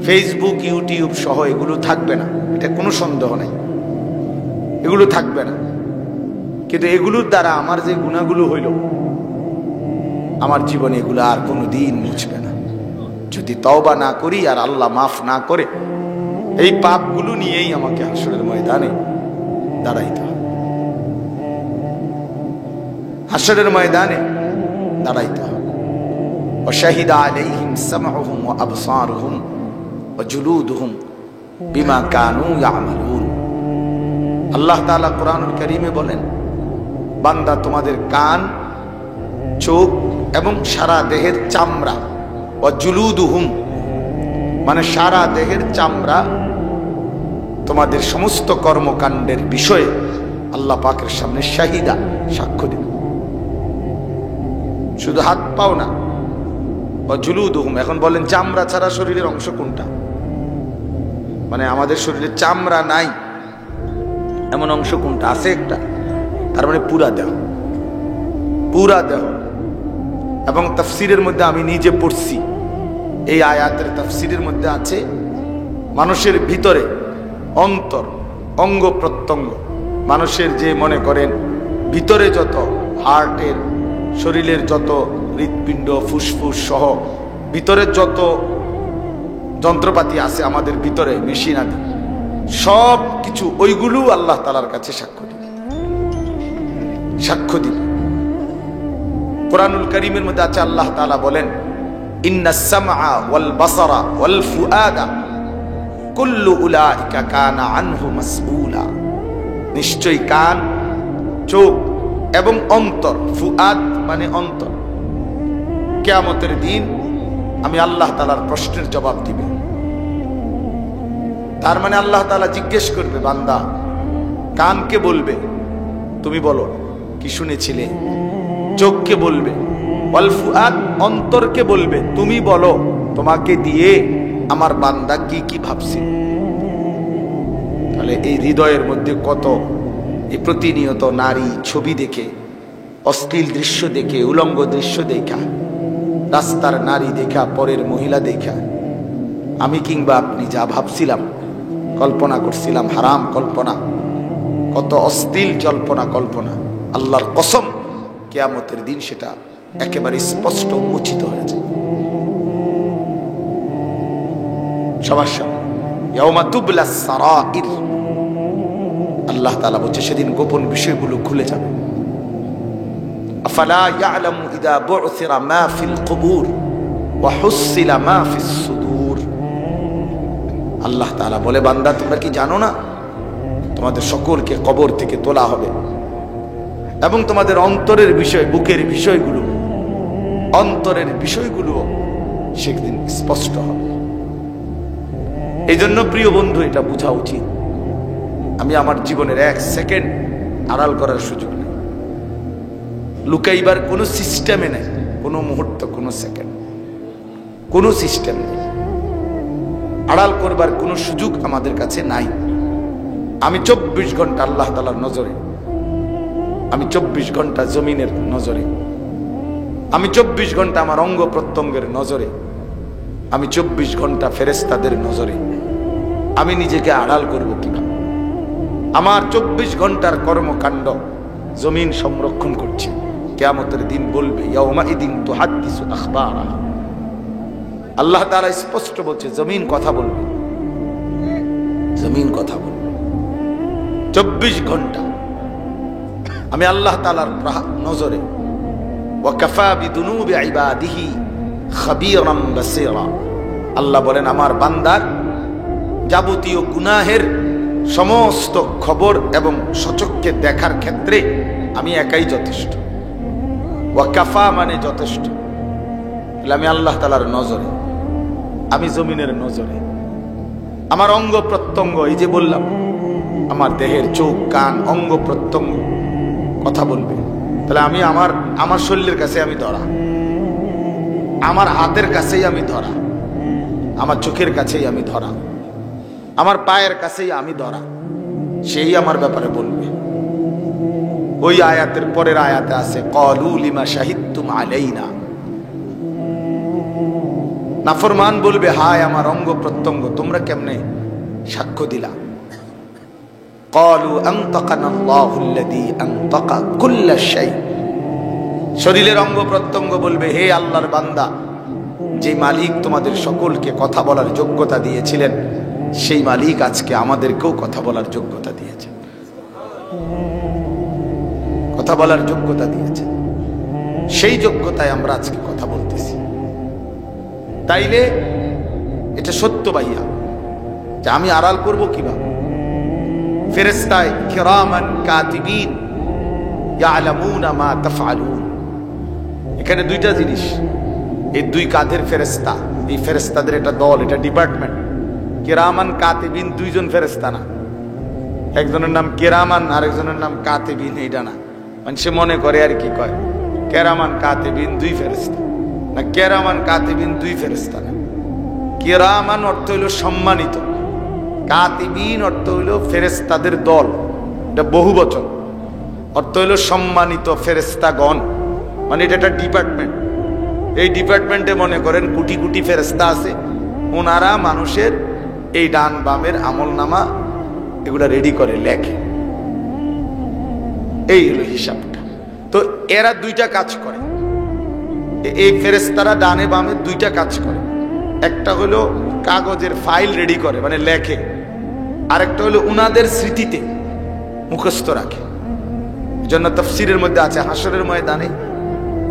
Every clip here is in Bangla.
ফেসবুক ইউটিউব সহ এগুলো থাকবে না, এটা কোনো সন্দেহ নেই, এগুলো থাকবে না। কিন্তু এগুলোর দ্বারা আমার যে গুনাহগুলো হইল, আমার জীবনে এগুলো আর কোনো দিন মুছবে না। যদি তওবা না করি আর আল্লাহ মাফ না করে, এই পাপগুলো নিয়েই আমাকে হাসরের ময়দানে দাঁড়াইতে হবে, হাসরের ময়দানে দাঁড়াইতে হবে। ওয়াশাহিদা আলাইহিম সামউহুম ওয়া আবসারুহুম ওয়া জুলুদুহুম বিমা কানু ইয়ামালুন। আল্লাহ তাআলা কোরআনুল কারীমে বলেন, বান্দা তোমাদের কান, চোখ এবং সারা দেহের চামড়া, ওয়া জুলুদুহুম মানে সারা দেহের চামড়া, তোমাদের সমস্ত কর্মকাণ্ডের বিষয়ে আল্লাহ পাকের সামনে শাহিদা, সাক্ষ্য দিবে। শুধু হাত পাও না, ওয়া জুলুদুহুম। এখন বলেন চামড়া ছাড়া শরীরের অংশ কোনটা? মানে আমাদের শরীরে চামড়া নাই এমন অংশ কোনটা? আছে একটা, তার মানে পুরা দেহ, পুরা দেহ। এবং তাফসীরের মধ্যে আমি নিজে পড়ছি, এই আয়াতের তাফসীরের মধ্যে আছে মানুষের ভিতরে অন্তর, অঙ্গ প্রত্যঙ্গ, মানুষের যে মনে করেন ভিতরে যত হার্টের, শরীরের যত হৃৎপিণ্ড, ফুসফুস সহ ভিতরে যত যন্ত্রপাতি আছে আমাদের ভিতরে, মেশিন আদি সব কিছু, ওইগুলো আল্লাহ তাআলার কাছে সাক্ষ্য দিবে, সাক্ষ্য দিবে। কোরআনুল কারীমের মধ্যে আছে, আল্লাহ তাআলা বলেন, ইন্নাস সামআ ওয়াল বাসারা ওয়াল ফুআদা কুল্লু উলাইকা কানা আনহু মাসউলা। নিশ্চয়ই কান, চোখ এবং অন্তর, ফুআদ মানে অন্তর, কিয়ামতের দিন আমি আল্লাহ তাআলার প্রশ্নের জবাব দিবে। তার মানে আল্লাহ তাআলা জিজ্ঞেস করবে, বান্দা কানকে বলবে তুমি বলো কি শুনেছিলে, চোখকে বলবে ওয়াল ফুআদ অন্তরকে বলবে তুমি বলো তোমাকে দিয়ে আমার বান্দা কি কি ভাবছে। তাহলে এই হৃদয়ের মধ্যে কত, এই প্রতিনিয়ত নারী ছবি দেখে, অশ্লীল দৃশ্য দেখে, উলঙ্গ দৃশ্য দেখা, রাস্তার নারী দেখা, পরের মহিলা দেখা, আমি কিংবা আপনি যা ভাবছিলাম, কল্পনা করছিলাম, হারাম কল্পনা, কত অশ্লীল জল্পনা কল্পনা, আল্লাহর কসম কিয়ামতের দিন সেটা একেবারে স্পষ্ট উন্মোচিত হয়েছে সবার সামনে। ইয়াউমা তুবলাস সারাইর, আল্লাহ তাআলা বলছে সেদিন গোপন বিষয়গুলো খুলে যাবে। আফালা ইয়ালামু ইযা বু'থিরা মা ফিল কুবুর ওয়া হুসিলা মা ফিস সুদূর। আল্লাহ তাআলা বলে, বান্দা তোমরা কি জানো না তোমাদের সকলকে কবর থেকে তোলা হবে এবং তোমাদের অন্তরের বিষয়, বুকের বিষয়গুলো, অন্তরের বিষয়গুলো সেদিন স্পষ্ট হবে। এই জন্য প্রিয় বন্ধু, এটা বোঝা উচিত, আমি আমার জীবনের এক সেকেন্ড আড়াল করার সুযোগ নেই, লুকাইবার কোনো সিস্টেমে নেই, কোনো মুহূর্ত, কোনো সেকেন্ড, কোনো সিস্টেম নেই, আড়াল করবার কোনো সুযোগ আমাদের কাছে নাই। আমি 24 ঘন্টা আল্লাহ তাআলার নজরে, আমি 24 ঘন্টা জমিনের নজরে, আমি 24 ঘন্টা আমার অঙ্গ প্রত্যঙ্গের নজরে, আমি 24 ঘন্টা ফেরেশতাদের নজরে। আমি নিজেকে আড়াল করব কিভাবে? আমার 24 ঘন্টার কর্মকাণ্ড জমিন সংরক্ষণ করছে। কিয়ামতের দিন বলবে, ইয়াউমা ইদিন তুহাদ্দিসু আখবারা। আল্লাহ তাআলা স্পষ্ট বলছে, জমিন কথা বলবে, জমিন কথা বলবে। 24 ঘন্টা আমি আল্লাহ তাআলার নজরে। ওয়া কাফা বিদুনুবি ইবাদিহি খাবীরাম বাসীরা। আল্লাহ বলেন, আমার বান্দার যাবতীয় গুনাহের সমস্ত খবর এবং সচক্ষে দেখার ক্ষেত্রে আমি একাই যথেষ্ট। ওয়া কাফা মানে যথেষ্ট। আমি আল্লাহ তাআলার নজরে, আমি জমিনের নজরে। আমার অঙ্গ প্রত্যঙ্গ, এই যে বললাম, আমার দেহের চোখ, কান, অঙ্গ প্রত্যঙ্গ কথা বলবে। তাহলে আমি আমার শরীরের কাছে আমি ধরা, আমার হাতের কাছেই আমি ধরা, আমার চোখের কাছেই আমি ধরা, আমার পায়ের কাছেই আমি ধরা। সেই আমার ব্যাপারে বলবে। ওই আয়াতের পরের আয়াতে আছে, ক্বালু লিমা শাহিদতুম আলাইনা। নাফরমান বলবে, হায় আমার অঙ্গ প্রত্যঙ্গ, তোমরা কেমনে সাক্ষ্য দিলা? ক্বালু আনতাকানা আল্লাহুল্লাযী আনতাকা কুল্লা শাই। শরীরের অঙ্গ প্রত্যঙ্গ বলবে, হে আল্লাহর বান্দা, যে মালিক তোমাদের সকলকে কথা বলার যোগ্যতা দিয়েছিলেন, সেই মালিক আজকে আমাদেরকেও কথা বলার যোগ্যতা দিয়েছেন। কথা বলার যোগ্যতা দিয়েছেন, সেই যোগ্যতায় আমরা আজকে কথা বলতেছি। তাইলে এটা সত্য ভাইয়া, যে আমি আড়াল করব কিভাবে? ফেরেশতায় কিরামান কাতিবিন ইয়ালামুনা মা তাফআলুন। এখানে দুইটা জিনিস, এই দুই কাঁধের ফেরেশতা, এই ফেরেশতাদের একটা দল, এটা ডিপার্টমেন্ট। কিরামান কাতিবিন দুইজন ফেরেশতা না, একজনের নাম কিরামান আর একজনের নাম কাতিবিন, এইটা না। মানুষে মনে করে আর কি কয়, কিরামান কাতিবিন দুই ফেরেশতা না, কিরামান কাতিবিন দুই ফেরেশতা না। কিরামান অর্থ হইল সম্মানিত, কাতিবিন অর্থ হইল ফেরেশতাদের দল, এটা বহুবচন, অর্থ হইল সম্মানিত ফেরেশতাগণ। মানে এটা একটা ডিপার্টমেন্ট। এই ডিপার্টমেন্টে মনে করেন কোটি কোটি ফেরেশতা আছে, ওনারা মানুষের এই ডান বামের আমলনামা এগুলা রেডি করে, লেখে। এই হলো হিসাবটা। তো এরা দুইটা কাজ করে, এই ফেরেশতারা ডানে বামে দুইটা কাজ করে। একটা হলো কাগজের ফাইল রেডি করে, মানে লেখে, আরেকটা হলো উনাদের স্মৃতিতে মুখস্থ রাখে। জন্য তাফসীরের মধ্যে আছে, হাসরের ময়দানে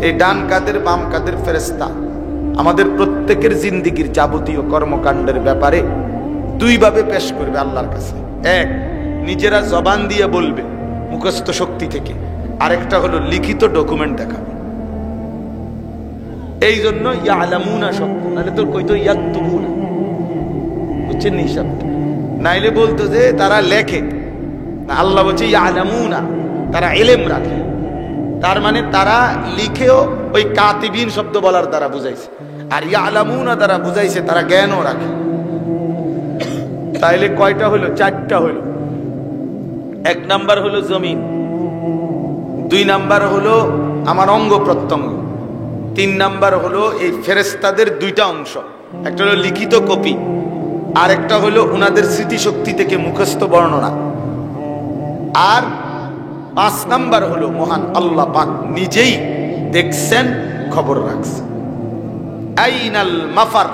এই ডান কাঁধের বাম কাঁধের ফেরেশতা আমাদের প্রত্যেকের জিন্দেগীর যাবতীয় কর্মকাণ্ডের ব্যাপারে দুইভাবে পেশ করবে আল্লাহর কাছে। এক, নিজেরা জবান দিয়ে বলবে মুখস্থ শক্তি থেকে, আরেকটা হলো লিখিত ডকুমেন্ট দেখাবে। এই জন্য ইয়ালামুনা শব্দ, নাহলে তোর কইতো ইয়াকতুবুনা, বুঝছেন হিসাবটা? নাইলে বলতো যে তারা লেখে না, আল্লাহ বলছে ইয়ালামুনা, তারা ইলম রাখে। তার মানে তারা লিখেও ওই কাতিবিন শব্দ বলার দ্বারা বুঝাইছে, আর ইয়ালামুনা দ্বারা বুঝাইছে তারা জ্ঞানও রাখে। তাইলে কয়টা হলো? চারটা হলো। এক নাম্বার হলো জমিন, দুই নাম্বার হলো আমার অঙ্গ প্রত্যঙ্গ, তিন নাম্বার হলো এই ফেরেশতাদের দুইটা অংশ, একটা হলো লিখিত কপি, আর একটা হলো উনাদের স্মৃতিশক্তি থেকে মুখস্থ বর্ণনা, আর পাঁচ নাম্বার হলো মহান আল্লাহ পাক নিজেই দেখছেন, খবর রাখছেন। আইনাল মাফার,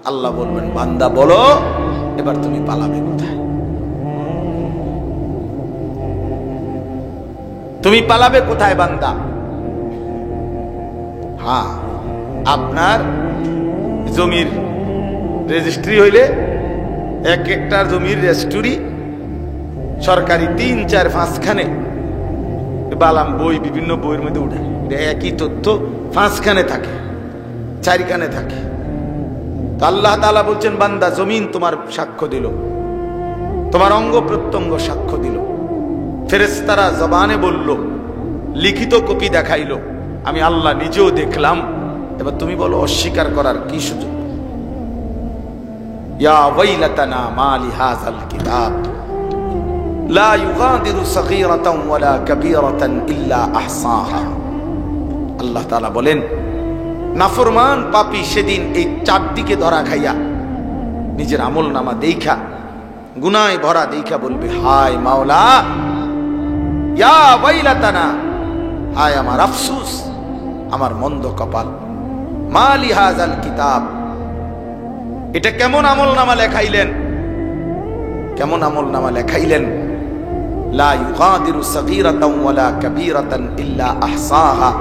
আল্লাহ বলবেন বান্দা বলো এবার তুমি পালাবে কোথায়? তুমি পালাবে কোথায় বান্দা? হ্যাঁ, আপনার জমির রেজিস্ট্রি হইলে এক একটা জমির রেজিস্ট্রি সরকারি 3, 4, 5 খানে বালাম বই, বিভিন্ন বইয়ের মধ্যে উঠে, একই তথ্য 5 খানে থাকে, 4 খানে থাকে। তো আল্লাহ তাআলা বলছেন বান্দা জমিন তোমার সাক্ষ্য দিল, তোমার অঙ্গ প্রত্যঙ্গ সাক্ষ্য দিল, ফেরেশতারা জবানে বলল, লিখিত কপি দেখাইলো, আমি আল্লাহ নিজেও দেখলাম। এবার তুমি বলো অস্বীকার করার কি সুযোগ? ইয়া ওয়াইলাতানা মা লিহাযাল কিতাব লা ইউগাদিরু সগীরাতান ওয়ালা কাবীরাতান ইল্লা আহসাহা। আল্লাহ তাআলা বলেন নাফরমান পাপী সেদিন এই চারদিকে ধরা খাইয়া নিজের আমলনামা দেখা, গুনায় ভরা দেখা বলবে, হায় মাওলা, ইয়া ওয়াইলাতানা, হায় আমার আফসোস, আমার মন্দ কপাল, মা লিহাযাল কিতাব, এটা কেমন আমলনামা লেখাইলেন, কেমন আমলনামা লেখাইলেন। লা ইউগাদিরু সগীরাতান ওয়ালা কাবীরাতান ইল্লা আহসাহা।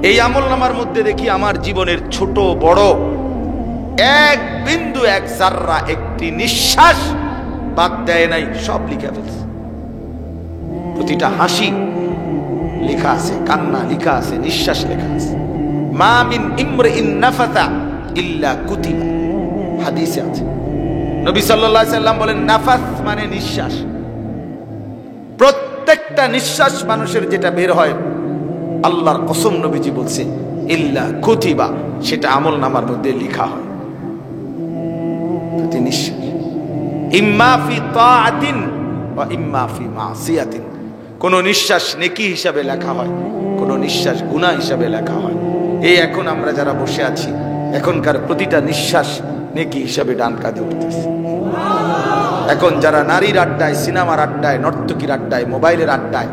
এই আমলনামার মধ্যে দেখি আমার জীবনের ছোট বড় এক বিন্দু, এক জাররা, একটি নিঃশ্বাস বাদ দেয় নাই, সব লিখে ফেলছে। প্রতিটা হাসি লেখা আছে, কান্না লেখা আছে, নিঃশ্বাস লেখা আছে। মা মিন ইমরিইন নাফাসা ইল্লা কুতিবা, হাদিসে আছে। নবী সাল্লাল্লাহু আলাইহি সাল্লাম বলেন নাফাস মানে নিঃশ্বাস, প্রত্যেকটা নিঃশ্বাস মানুষের যেটা বের হয়, আল্লাহর কসম নবীজি বলছে ইল্লা কুতিবা, সেটা আমলনামার মধ্যে লেখা হয়। প্রতি নিঃশ্বাস ইম্মা ফি তাআতিন ওয়া ইম্মা ফি মাসিয়াতিন, কোন নিঃশ্বাস নেকি হিসাবে লেখা হয়, কোন নিঃশ্বাস গুনাহ হিসাবে লেখা হয়। এই এখন আমরা যারা বসে আছি এখনকার প্রতিটা নিঃশ্বাস নেকি হিসাবে ডান কাঁধে উঠতেছে। এখন যারা নারীর আড্ডায়, সিনেমার আড্ডায়, নর্তকীর আড্ডায়, মোবাইলের আড্ডায়,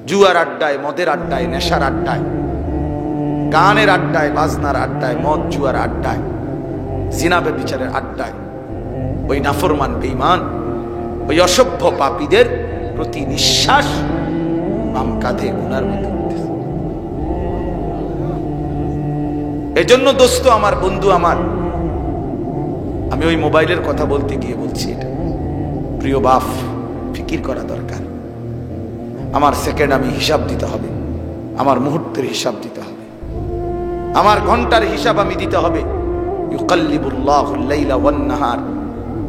জুয়ার আড্ডায়, মদের আড্ডায়, নেশার আড্ডায়, গানের আড্ডায়, বাজনার আড্ডায়, মদ জুয়ার আড্ডায়, জিনা ব্যভিচারের আড্ডায়, ওই নাফরমান বেঈমান, ওই অসভ্য পাপীদের প্রতি নিঃশ্বাস বাম কাঁধে গুনার মধ্যে উঠতেছে। এজন্য দোস্ত আমার, বন্ধু আমার, আমি ওই মোবাইলের কথা বলতে গিয়ে বলছি, এটা প্রিয় বাপ, ফিকির করা দরকার। আমার সেকেন্ড আমি হিসাব দিতে হবে, আমার মুহূর্তের হিসাব দিতে হবে, আমার ঘন্টার হিসাব আমি দিতে হবে। ইউকাল্লিবুল্লাহুল লাইলা ওয়ান নাহার,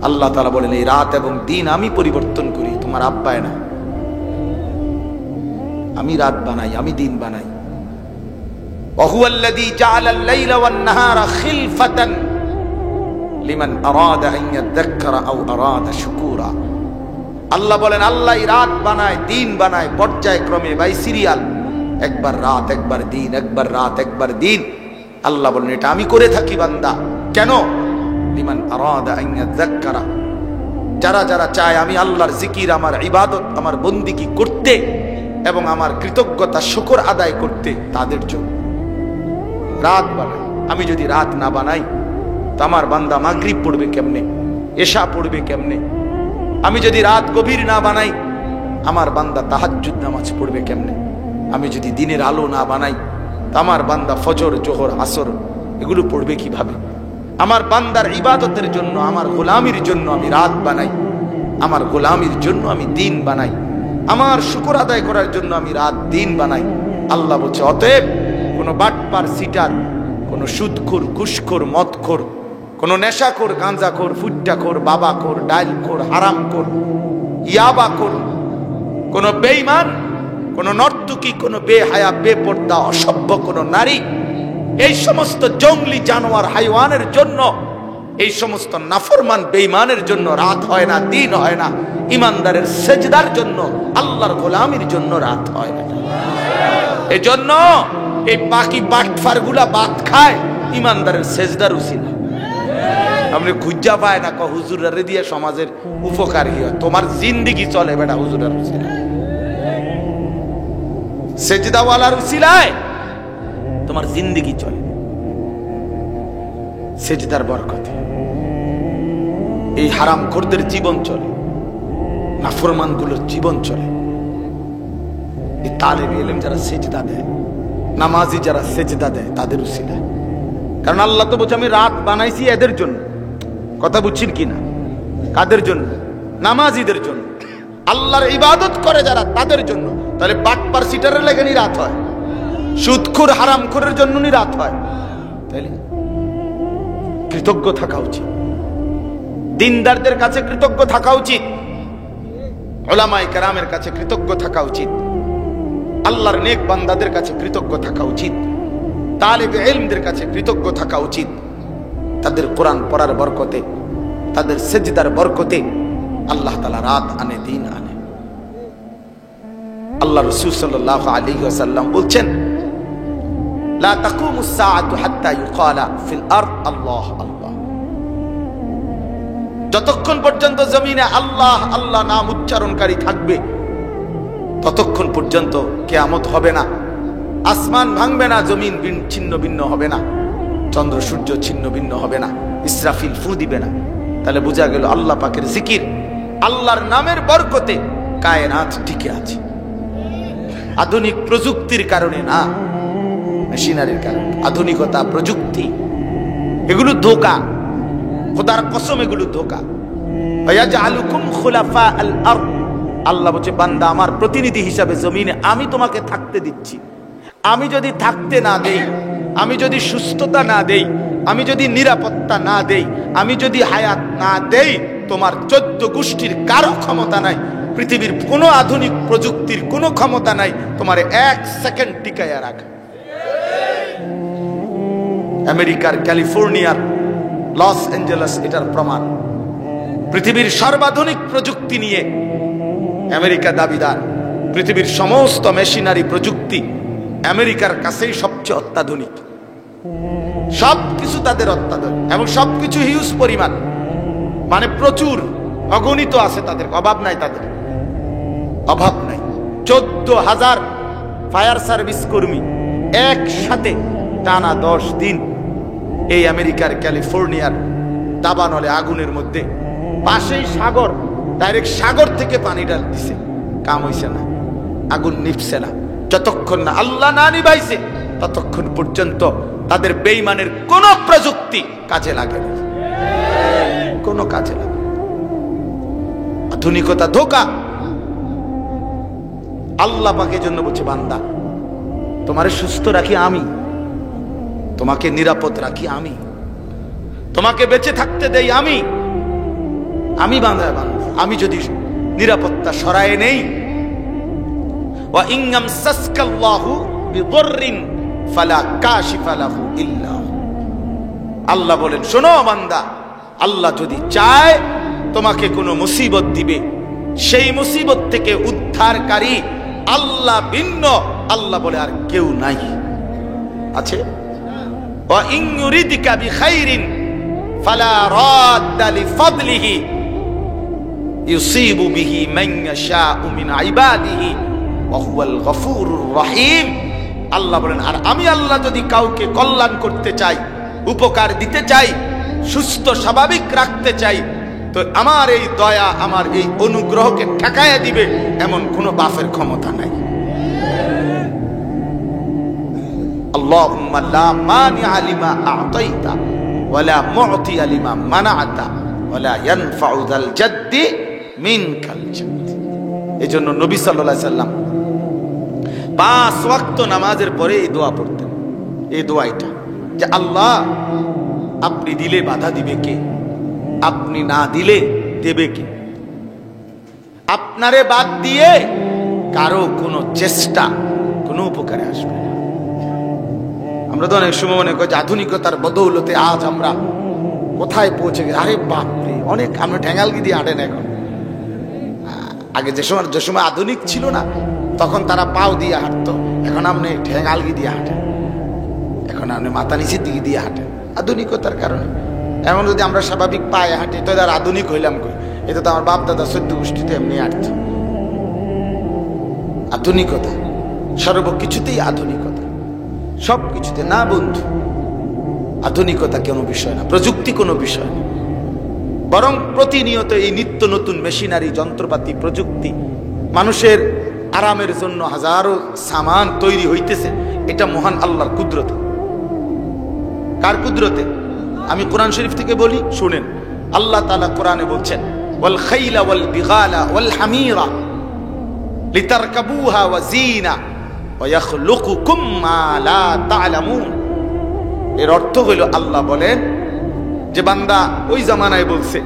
আল্লাহ তাআলা বলেন এই রাত এবং দিন আমি পরিবর্তন করি, তোমার আব্বায় না। আমি রাত বানাই, আমি দিন বানাই। ওয়া হুয়াল্লাযী জাআলাল লাইলা ওয়ান নাহারা খিলফাতান লিমান আরাদা আন ইয়াযাক্কারা আও আরাদা শুকুরা। আল্লাহ বলেন আল্লাহ রাত বানায়, দিন বানায় পর্যায়ক্রমে, বাই সিরিয়াল, একবার রাত একবার দিন, একবার রাত একবার দিন। আল্লাহ বলেন এটা আমি করে থাকি বান্দা। কেন? লিমান আরাদা আন ইয়াযাক্কারা, যারা যারা চায় আমি আল্লাহর জিকির, আমার ইবাদত, আমার বন্দিগি করতে এবং আমার কৃতজ্ঞতা শুকর আদায় করতে, তাদের জন্য রাত বানাই। আমি যদি রাত না বানাই তো আমার বান্দা মাগরিব পড়বে কেমনে, এশা পড়বে কেমনে? আমি যদি রাত গভীর না বানাই আমার বান্দা তাহাজ্জুদ নামাজ পড়বে কেমনে? আমি যদি দিনের আলো না বানাই তো আমার বান্দা ফজর, জোহর, আসর এগুলো পড়বে কিভাবে? আমার বান্দার ইবাদতের জন্য, আমার গোলামির জন্য আমি রাত বানাই, আমার গোলামির জন্য আমি দিন বানাই, আমার শুকর আদায় করার জন্য আমি রাত দিন বানাই। আল্লাহ বলছে অতএব কোন বাটপার, সিটার, কোন সুদখোর, ঘুষখোর, মদখোর, কোন নেশাখোর, গাঁজাখোর, ফুট্টাখোর, বাবাখোর, ডাইলখোর, হারামখোর, ইয়াবাখোর, কোন বেঈমান, কোন নর্তকী, কোন বেহায়া, বেপর্দা, অসভ্য কোন নারী, এই সমস্ত জঙ্গলি জানোয়ার, হাইওয়ানের জন্য, এই সমস্ত নাফরমান বেঈমানের জন্য রাত হয় না, দিন হয় না। ইমানদারের সেজদার জন্য, আল্লাহর গোলামির জন্য রাত হয় না। এজন্য এই বাকি বাটফারগুলা বাত খায় ইমানদারের সেজদার উসিলা। আপনি খুঁজা পায় না হুজুরারে দিয়ে সমাজের উপকার কি হয়? তোমার জিন্দেগি চলে বেটা হুজুরার উসিলায়, সেজদাওয়ালার উসিলায় তোমার জিন্দেগি চলে, সেজদার বরকতে। এই হারামখোরদের জীবন চলে, নাফরমানগুলোর জীবন চলে। এই তালেবে ইলম যারা সেজদা দেয়, নামাজি যারা সেজদা দেয়, তাদের উসিলায়। কারণ আল্লাহ তো বলছে আমি রাত বানাইছি এদের জন্য। কথা বুঝছেন কিনা? কাদের জন্য? নামাজিদের জন্য। আল্লাহর ইবাদত করে যারা, তাদের জন্য। তাহলে বাটপার সিটারের লেগে রাত হয়, সুদখোর হারামখোরের জন্য রাত হয়। তাইলে কৃতজ্ঞ থাকা উচিত, দিনদারদের কাছে কৃতজ্ঞ থাকা উচিত, উলামায়ে কেরামের কাছে কৃতজ্ঞ থাকা উচিত, আল্লাহর নেক বান্দাদের কাছে কৃতজ্ঞ থাকা উচিত, তালেবে ইলমদের কাছে কৃতজ্ঞ থাকা উচিত। তাদের কোরআন পড়ার বরকতে, তাদের সেজদার বরকতে আল্লাহ তাআলা রাত আনে, দিন আনে। আল্লাহ রাসূল সাল্লাল্লাহু আলাইহি ওয়াসাল্লাম বলছেন লা তাকুমুস সাআতু হাত্তা ইউকালা ফিল আরদ আল্লাহ আল্লাহ। যতক্ষণ পর্যন্ত জমিনে আল্লাহ আল্লাহ নাম উচ্চারণকারী থাকবে ততক্ষণ পর্যন্ত কিয়ামত হবে না, আসমান ভাঙবে না, জমিন ছিন্ন ভিন্ন হবে না, চন্দ্র সূর্য ছিন্ন ভিন্ন হবে না, ইসরাফিল ফু দিবে না। তাহলে বোঝা গেল আল্লাহ পাকের জিকির, আল্লাহর নামের বরকতে কায়নাত টিকে আছে। আধুনিক প্রযুক্তির কারণে না, মেশিনারির কারণে। আধুনিকতা, প্রযুক্তি এগুলো ধোঁকা, খোদার কসম এগুলো ধোঁকা। ওয়াজআলুকুম খুলাফা আল আরদ, আল্লাহ বলছে বান্দা আমার প্রতিনিধি হিসাবে জমিনে আমি তোমাকে থাকতে দিচ্ছি। আমি যদি থাকতে না দেই, আমি যদি সুস্থতা না দেই, আমি যদি নিরাপত্তা না দেই, আমি যদি হায়াত না দেই, তোমার 14 গোষ্ঠীর কারো ক্ষমতা নাই, পৃথিবীর কোনো আধুনিক প্রযুক্তির কোনো ক্ষমতা নাই তোমার 1 সেকেন্ড টিকায়া রাখা। আমেরিকার ক্যালিফোর্নিয়ার লস অ্যাঞ্জেলেস এটার প্রমাণ। পৃথিবীর সর্বাধুনিক প্রযুক্তি নিয়ে আমেরিকা দাবিদার। পৃথিবীর সমস্ত মেশিনারি প্রযুক্তি আমেরিকার কাছেই সবচেয়ে অত্যাধুনিক। সবকিছু তাদের অত্যাধুনিক এবং সবকিছু হিউজ পরিমাণ, মানে প্রচুর, অগণিত আছে তাদের, অভাব নাই, তাদের অভাব নাই। 14,000 ফায়ার সার্ভিস কর্মী একসাথে টানা 10 দিন এই আমেরিকার ক্যালিফোর্নিয়ার দাবানলে আগুনের মধ্যে, পাশেই সাগর, ডাইরেক্ট সাগর থেকে পানি ডাল দিছে, কাম হইছে না, আগুন নিভছে না। যতক্ষণ না আল্লাহ না নিভাইছে ততক্ষণ পর্যন্ত তাদের বেঈমানের কোন প্রযুক্তি কাজে লাগে না, কোন কাজে লাগে। আধুনিকতা ধোঁকা। আল্লাহ পাকের জন্য বলছে, বান্দা তোমারে সুস্থ রাখি আমি, তোমাকে নিরাপদ রাখি আমি, তোমাকে বেঁচে থাকতে দেই আমি। বান্দা বান্দা, আমি যদি নিরাপত্তা সরায় নেই, ওয়া ইনগাম সাসকাল্লাহু বিদররিন ফালা কাশিফা লাহু ইল্লা। আল্লাহ বলেন, শোনো বান্দা, আল্লাহ যদি চায় তোমাকে কোনো মুসিবত দিবে, সেই মুসিবত থেকে উদ্ধারকারী আল্লাহ ভিন্ন, আল্লাহ বলে আর কেউ নাই। আছে ওয়া ইন ইউরিদিকা বিখাইরিন ফালা রাদ্দা লিফাদলিহি ইউসিবু বিহি মান ইয়াশাউ মিন ইবাদিহি ওয়া হুয়াল গফুরুর রহিম। আল্লাহ বলেন, আর আমি আল্লাহ যদি কাউকে কল্যাণ করতে চাই, উপকার দিতে চাই, সুস্থ স্বাভাবিক রাখতে চাই, তো আমার এই দয়া, আমার এই অনুগ্রহকে ঠেকাইয়া দিবে এমন কোন বাফের ক্ষমতা নাই। আল্লাহুম্মা লা মানিআ লিমা আ'তাইতা ওয়া লা মু'তিয়া লিমা মানা'তা ওয়া লা ইয়ানফা'ু যাল জাদ্দি মিনকাল জাদ্দ। এজন্য নবী সাল্লাল্লাহু আলাইহি সাল্লাম 5 ওয়াক্ত নামাজের পরে এই দোয়া পড়তেন। এই দোয়াটা যে আল্লাহ আপনি দিলে বাধা দিবে কে, আপনি না দিলে দেবে কে, আপনারে বাদ দিয়ে কারো কোনো চেষ্টা কোনো উপকারে আসবে না। আমরা তো অনেক সময় মনে করি যে আধুনিকতার বদৌলতে আজ আমরা কোথায় পৌঁছে গেছি। আরে বাপরে, অনেক আমরা ঠ্যাঙ্গালগি দিয়ে হাঁটেন এখন। আগে যে সময় আধুনিক ছিল না, তখন তারা পাও দিয়ে হাঁটতো, এখন আপনি ঠ্যাঙ্গালগি দিয়ে হাঁটেন, এখন আপনি মাথা নিচের দিকে দিয়ে হাঁটেন আধুনিকতার কারণে। এখন যদি আমরা স্বাভাবিক পায়ে হাঁটি তো আর আধুনিক হইলাম কই? এটা তো আমার বাপ দাদা 14 গোষ্ঠীতে এমনি হাঁটত। আধুনিকতা সর্বকিছুতেই, আধুনিকতা সব কিছুতে না বন্ধু। আধুনিকতা কোনো বিষয় না, প্রযুক্তি কোনো বিষয় না, বরং প্রতিনিয়ত এই নিত্য নতুন মেশিনারি, যন্ত্রপাতি, প্রযুক্তি, মানুষের আরামের জন্য হাজারো সামান তৈরি হইতেছে। এটা মহান আল্লাহর কুদরতে। কার কুদরতে? আমি কোরআন শরীফ থেকে বলি, শুনেন। আল্লাহ তাআলা কোরআনে বলছেন, ওয়াল খাইলা ওয়াল বিগালা ওয়াল হামিরা লিতারকাবুহা ওয়া জিনা ওয়া ইয়াখলুকুকুম মা লা তা'লামুন। এর অর্থ হলো, আল্লাহ বলেন যে বান্দা ওই জামানায় বলছে,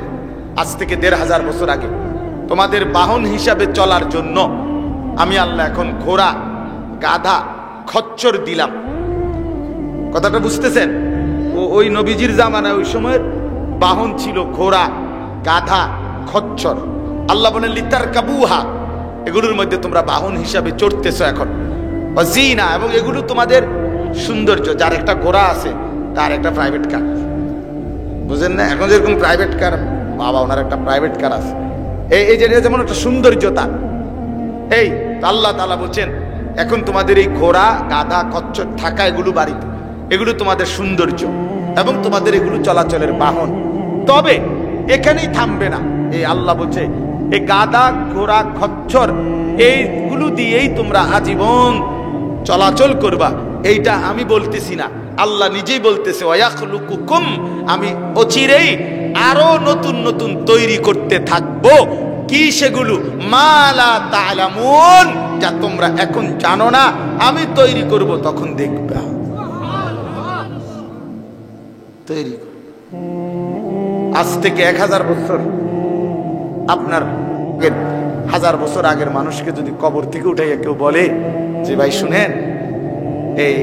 আজ থেকে 1500 বছর আগে, তোমাদের বাহন হিসাবে চলার জন্য আমি আল্লাহ এখন ঘোড়া, গাধা, খচ্চর দিলাম। কথাটা বুঝতেছেন? ওই নবীজির জামানায় ওই সময়ের বাহন ছিল ঘোড়া, গাধা, খচ্চর। আল্লাহ বলেন লিতারকাবুহা, এগুলোর মধ্যে তোমরা বাহন হিসাবে চড়তেছো এখন। ওয়াজিনা, এবং এগুলো তোমাদের সৌন্দর্য। যার একটা ঘোড়া আছে তার একটা প্রাইভেট কার, বুঝেন না? এখন যেরকম প্রাইভেট কার, বাবা ওনার একটা প্রাইভেট কার আছে, এই যেমন একটা সৌন্দর্যতা। এই আল্লাহ তাআলা বলছেন, এখন তোমাদের এই ঘোড়া, গাধা, খচ্চর থাকা, এগুলো বাড়িতে, এগুলো তোমাদের সৌন্দর্য এবং তোমাদের এগুলো চলাচলের বাহন। তবে এখানেই থামবে না। এই আল্লাহ বলছে, এই গাধা, ঘোড়া, খচ্চর এইগুলো দিয়েই তোমরা আজীবন চলাচল করবা। এইটা আমি বলতেছি না, আল্লাহ নিজেই বলতেছে, ওয়ায়াখলুকুকুম, আমি অচিরেই আরো নতুন নতুন তৈরি করতে থাকবো। কি সেগুলো? মা লা তা'লামুন, যা তোমরা এখন জানো না, আমি তৈরি করব, তখন দেখবা। তৈরি আজ থেকে 1000 বছর, আপনার 1000 বছর আগের মানুষকে যদি কবর থেকে উঠাইয়া কেউ বলে যে ভাই শুনেন, এই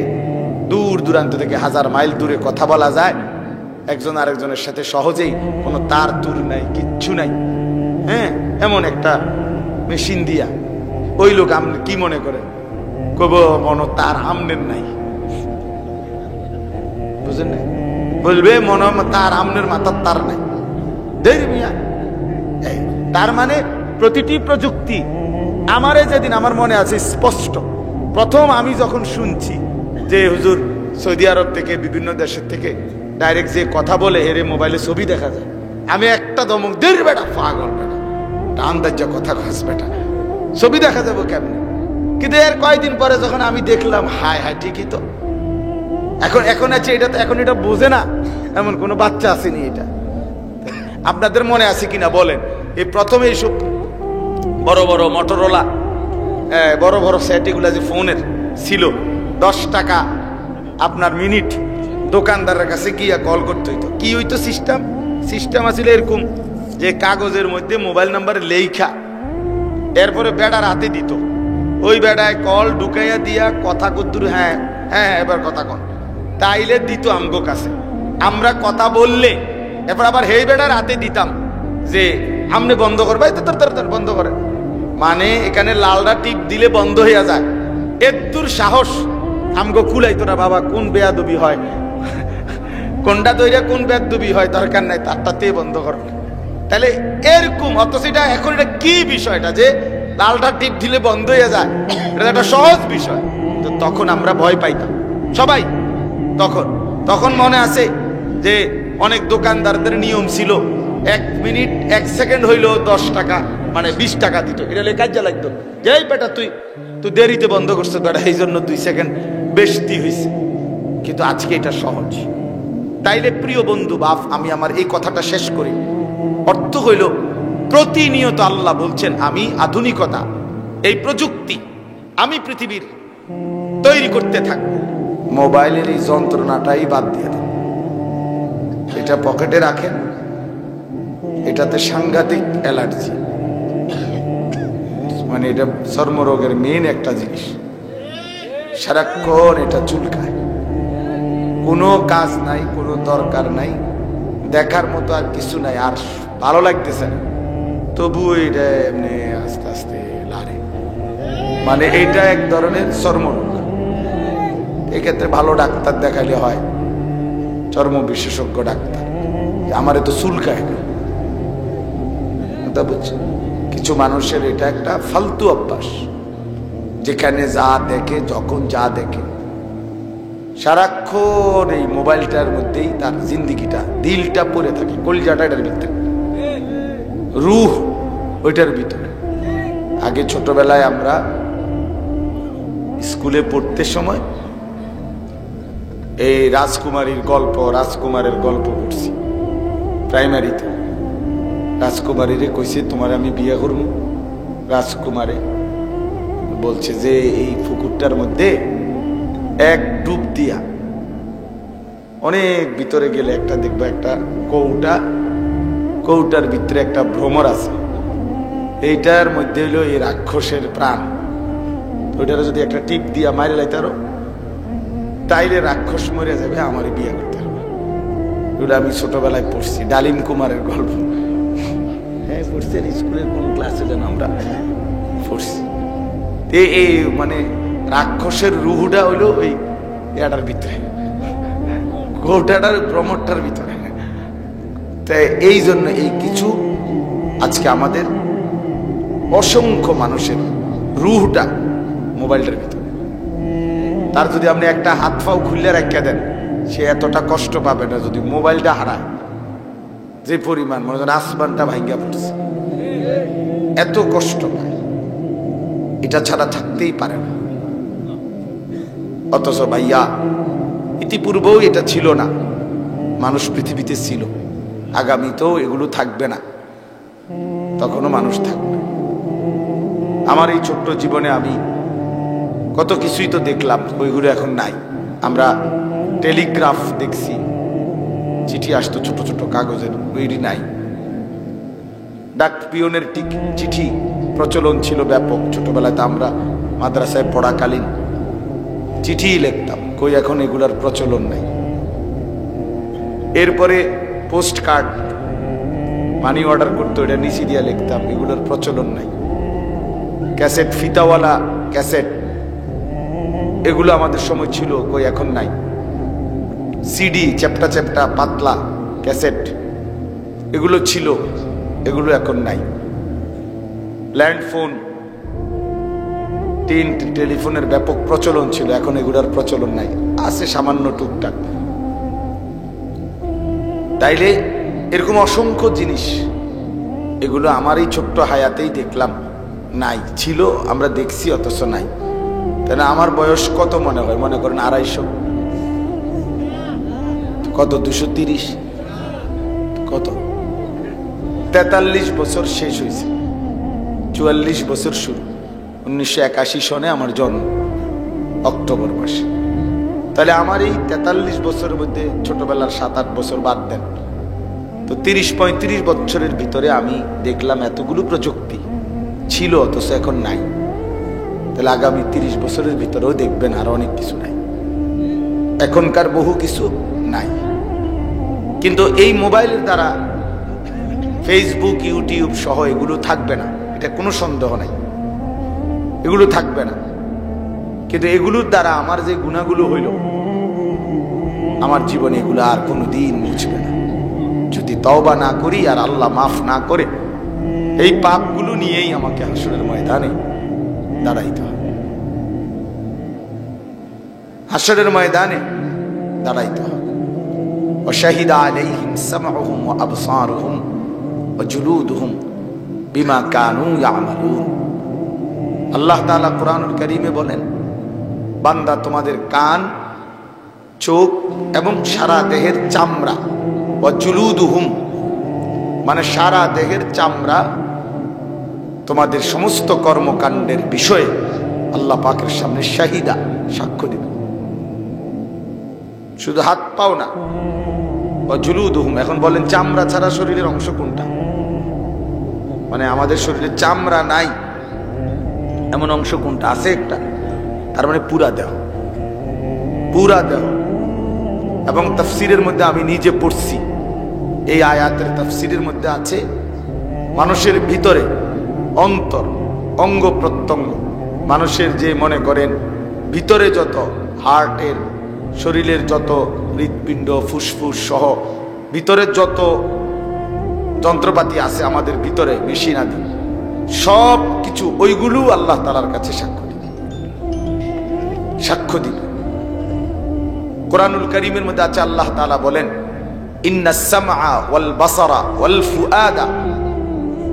দূর দূরান্ত থেকে 1000 মাইল দূরে কথা বলা যায় একজন আরেকজনের সাথে সহজেই, কোনো তার তুর নাই, কিচ্ছু নাই, হ্যাঁ, এমন একটা মেশিন দিয়া, ওই লোক আপনি কি মনে করেন? কব মনো তার আমনের নাই, বুঝেন না? বলবে মনে হয় তার আমনের মাথার তার নাই। দেরি মিয়া, তার মানে প্রতিটি প্রযুক্তি আমারে যেদিন আমার মনে আছে স্পষ্ট, প্রথম আমি যখন শুনছি যে হুজুর সৌদি আরব থেকে বিভিন্ন দেশের থেকে ডাইরেক্ট যে কথা বলে এর মোবাইলে ছবি দেখা যায়, আমি একটা দমক দেরি বেটা পাগল বেটা আন্দাজ কথা খাস বেটা ছবি দেখা যাবো কেমনে। কিন্তু এর কয়েকদিন পরে যখন আমি দেখলাম হায় হায় ঠিকই তো, এখন আছে এটা তো, এখন এটা বোঝে না এমন কোনো বাচ্চা আসেনি। এটা আপনাদের মনে আছে কিনা বলেন? এই প্রথমে এইসব বড় বড় মোটরোলা বড় বড় সেট এগুলা যে ফোনের ছিল, 10 টাকা আপনার মিনিট দোকানদারের কাছে গিয়া কল করতে হইতো। কি হইতো সিস্টেম আছিল এরকম যে কাগজের মধ্যে মোবাইল নাম্বার লেখা, এরপরে বেড়ার হাতে দিত, ওই বেড়ায় কল ঢুকাইয়া দিয়া কথা কদ্দুর হ্যাঁ হ্যাঁ এবার কথা কন তাইলে দিত আমগো কাছে। আমরা কথা বললে এরপর আবার হেই বেড়ার হাতে দিতাম যে আমনে বন্ধ করবে, তার বন্ধ করে, মানে এখানে লালটা টিপ দিলে বন্ধ হইয়া যায়। এদ্দুর সাহস আমগো কুলাইতো না বাবা, কোন বেয়াদবি হয় কোনটা দইরা কোন বেয়াদবি হয় দরকার নাই, তারটাতে বন্ধ কর। তাহলে এরকম অথচ এটা এখন এটা কি বিষয়টা যে লালটা টিপ দিলে বন্ধ হয়ে যায়, এটা একটা সহজ বিষয়। তো তখন আমরা ভয় পাইতাম সবাই। তখন মনে আছে যে অনেক দোকানদারদের নিয়ম ছিল 1 মিনিট 1 সেকেন্ড হইলো 10 টাকা, মানে 20 টাকা দিত। এটা কাজে লাগতো যে এই বেটা তুই দেরিতে বন্ধ করছো বেটা, এই জন্য 2 সেকেন্ড বেশি হয়েছে। কিন্তু আজকে এটা সহজ। তাইলে প্রিয় বন্ধু বাপ, আমি আমার এই কথাটা শেষ করি। অর্থ হইল প্রতিনিয়ত আল্লাহ বলছেন আমি আধুনিকতা, এই প্রযুক্তি আমি পৃথিবীর তৈরি করতে থাকবো। মোবাইলের এই যন্ত্রণাটাই বাদ দিয়ে দেন, এটা পকেটে রাখেন, এটাতে সাংঘাতিক অ্যালার্জি, মানে এটা চর্মরোগের মেইন একটা জিনিস। সারাক্ষণ এটা চুলকায়, কোনো কাজ নাই, কোনো দরকার নাই, দেখার মতো আর কিছু নাই, আর ভালো লাগতেছে না, তবু এটা এমনি আস্তে আস্তে লাড়ে, মানে এইটা এক ধরনের চর্মরোগ। এক্ষেত্রে ভালো ডাক্তার দেখাইলে হয়, চর্ম বিশেষজ্ঞ ডাক্তার। আমার তো চুলকায় না, বুঝছেন? কিছু মানুষের এটা একটা ফালতু অভ্যাস, যেখানে যা দেখে যখন যা দেখে সারাক্ষণ এই মোবাইলটার মধ্যেই তার জিন্দিগিটা, দিলটা পড়ে থাকে, কলিজাটা এটার ভিতরে, রুহ ওইটার ভিতরে। আগে ছোটবেলায় আমরা স্কুলে পড়তে সময় এই রাজকুমারের গল্প পড়ছি প্রাইমারিতে। রাজকুমারীরে কইছে তোমার আমি বিয়ে করব। রাজকুমারে বলছে যে এই পুকুরটার মধ্যে এক ডুব দিয়া অনেক ভিতরে গেলে একটা দেখবা একটা কৌটার ভিতরে একটা ভ্রমর আছে, এইটার মধ্যে হইল এই রাক্ষসের প্রাণ। ওইটার যদি একটা টিপ দিয়া মারি লাইতারো তাইলে রাক্ষস মরে যাবে, আমারই বিয়ে করতে হবে। ওটা আমি ছোটবেলায় পড়ছি, ডালিম কুমারের গল্প। হ্যাঁ পড়ছি, স্কুলের কোন ক্লাসে যেন আমরা পড়ছি। এই মানে রাক্ষসের রুহুটা হইলো ওই এটার ভিতরে, গোটাটার ভ্রমরটার ভিতরে। তাই এই জন্য এই কিছু আজকে আমাদের অসংখ্য মানুষের রুহটা মোবাইলটার ভিতরে। তার যদি আপনি একটা হাত পাও খুললে রেখে দেন, সে এতটা কষ্ট পাবে না যদি মোবাইলটা হারায়। যে পরিমাণ মনে করেন আসমানটা ভাঙ্গা পড়ছে, এত কষ্ট পায়, এটা ছাড়া থাকতেই পারে না। অথচ ভাইয়া ইতিপূর্বেও এটা ছিল না, মানুষ পৃথিবীতে ছিল, আগামীতেও এগুলো থাকবে না, তখনও মানুষ থাকবে। আমার এই ছোট্ট জীবনে আমি কত কিছুই তো দেখলাম, ওইগুলো এখন নাই। আমরা টেলিগ্রাফ দেখছি, চিঠি আসতো ছোট ছোট কাগজের, ওইটি নাই। ডাক পিয়নের চিঠি প্রচলন ছিল ব্যাপক। ছোটবেলায় তো আমরা মাদ্রাসায় পড়াকালীন চিঠি লিখতাম, কই এখন এগুলার প্রচলন নাই। এরপরে পোস্ট কার্ড, মানি অর্ডার করতো, এটা নিচে দিয়া লিখতাম, এগুলোর প্রচলন নাই। ক্যাসেট, ফিতাওয়ালা ক্যাসেট, এগুলো আমাদের সময় ছিল, কই এখন নাই। সিডি, চ্যাপ্টা চ্যাপ্টা পাতলা ক্যাসেট, এগুলো ছিল, এগুলো এখন নাই। ল্যান্ডফোন, টেলিফোনের ব্যাপক প্রচলন ছিল, এখন এগুলোর প্রচলন নাই, আছে সামান্য টুকটাক। তাইলে এরকম অসংখ্য জিনিস, এগুলো আমার এই ছোট্ট হায়াতেই দেখলাম নাই, ছিল আমরা দেখছি অথচ নাই। তাই না? আমার বয়স কত মনে হয়? মনে করেন 250, কত 230, কত 43 বছর শেষ হয়েছে, 44 বছর শুরু। 1981 সনে আমার জন্ম, অক্টোবর মাসে। তাহলে আমার এই 43 বছরের মধ্যে ছোটবেলার 7-8 বছর বাদ দেন, তো 30-35 বছরের ভিতরে আমি দেখলাম এতগুলো প্রযুক্তি ছিল অথচ এখন নাই। তাহলে আগামী 30 বছরের ভিতরেও দেখবেন আরো অনেক কিছু নাই, এখনকার বহু কিছু নাই। কিন্তু এই মোবাইলের দ্বারা ফেসবুক, ইউটিউব সহ এগুলো থাকবে না, এটা কোনো সন্দেহ নাই, এগুলো থাকবে না। কিন্তু এগুলোর দ্বারা আমার যে গুনাহগুলো হইল, আমার জীবনে এগুলো আর কোনোদিন মুছবে না যদি তওবা না করি আর আল্লাহ মাফ না করে। এই পাপগুলো নিয়েই আমাকে হাসরের ময়দানে দাঁড়াইতে হবে, হাসরের ময়দানে দাঁড়াইতে হবে। وشهد عليهم سمعهم وأبصارهم وجلودهم بما كانوا يعملون। আল্লাহ তাআলা কোরআনুল কারীমে বলেন, বান্দা তোমাদের কান, চোখ এবং সারা দেহের চামড়া, ওয়াজুলুদুহুম মানে সারা দেহের চামড়া, তোমাদের সমস্ত কর্মকাণ্ডের বিষয়ে আল্লাহ পাকের সামনে শাহিদা, সাক্ষ্য দিবে। শুধু হাত পাও না, ওয়াজুলুদুহুম। এখন বলেন চামড়া ছাড়া শরীরের অংশ কোনটা? মানে আমাদের শরীরে চামড়া নাই এমন অংশ কোনটা? আছে একটা, তার মানে পুরা দেহ, পুরা দেহ। এবং তাফসীরের মধ্যে আমি নিজে পড়ছি, এই আয়াতের তাফসীরের মধ্যে আছে মানুষের ভিতরে অন্তর, অঙ্গ প্রত্যঙ্গ, মানুষের যে মনে করেন ভিতরে যত হার্টের, শরীরের যত হৃৎপিণ্ড, ফুসফুস সহ ভিতরের যত যন্ত্রপাতি আছে আমাদের ভিতরে, মেশিন আদি সব কিছু, ওইগুলো আল্লাহ তাআলার কাছে সাক্ষ্য দিবে, সাক্ষ্য দিবে। কোরআনুল কারীমের মধ্যে আছে, আল্লাহ তাআলা বলেন, ইন্নাস সামআ ওয়াল বাসারা ওয়াল ফুআদা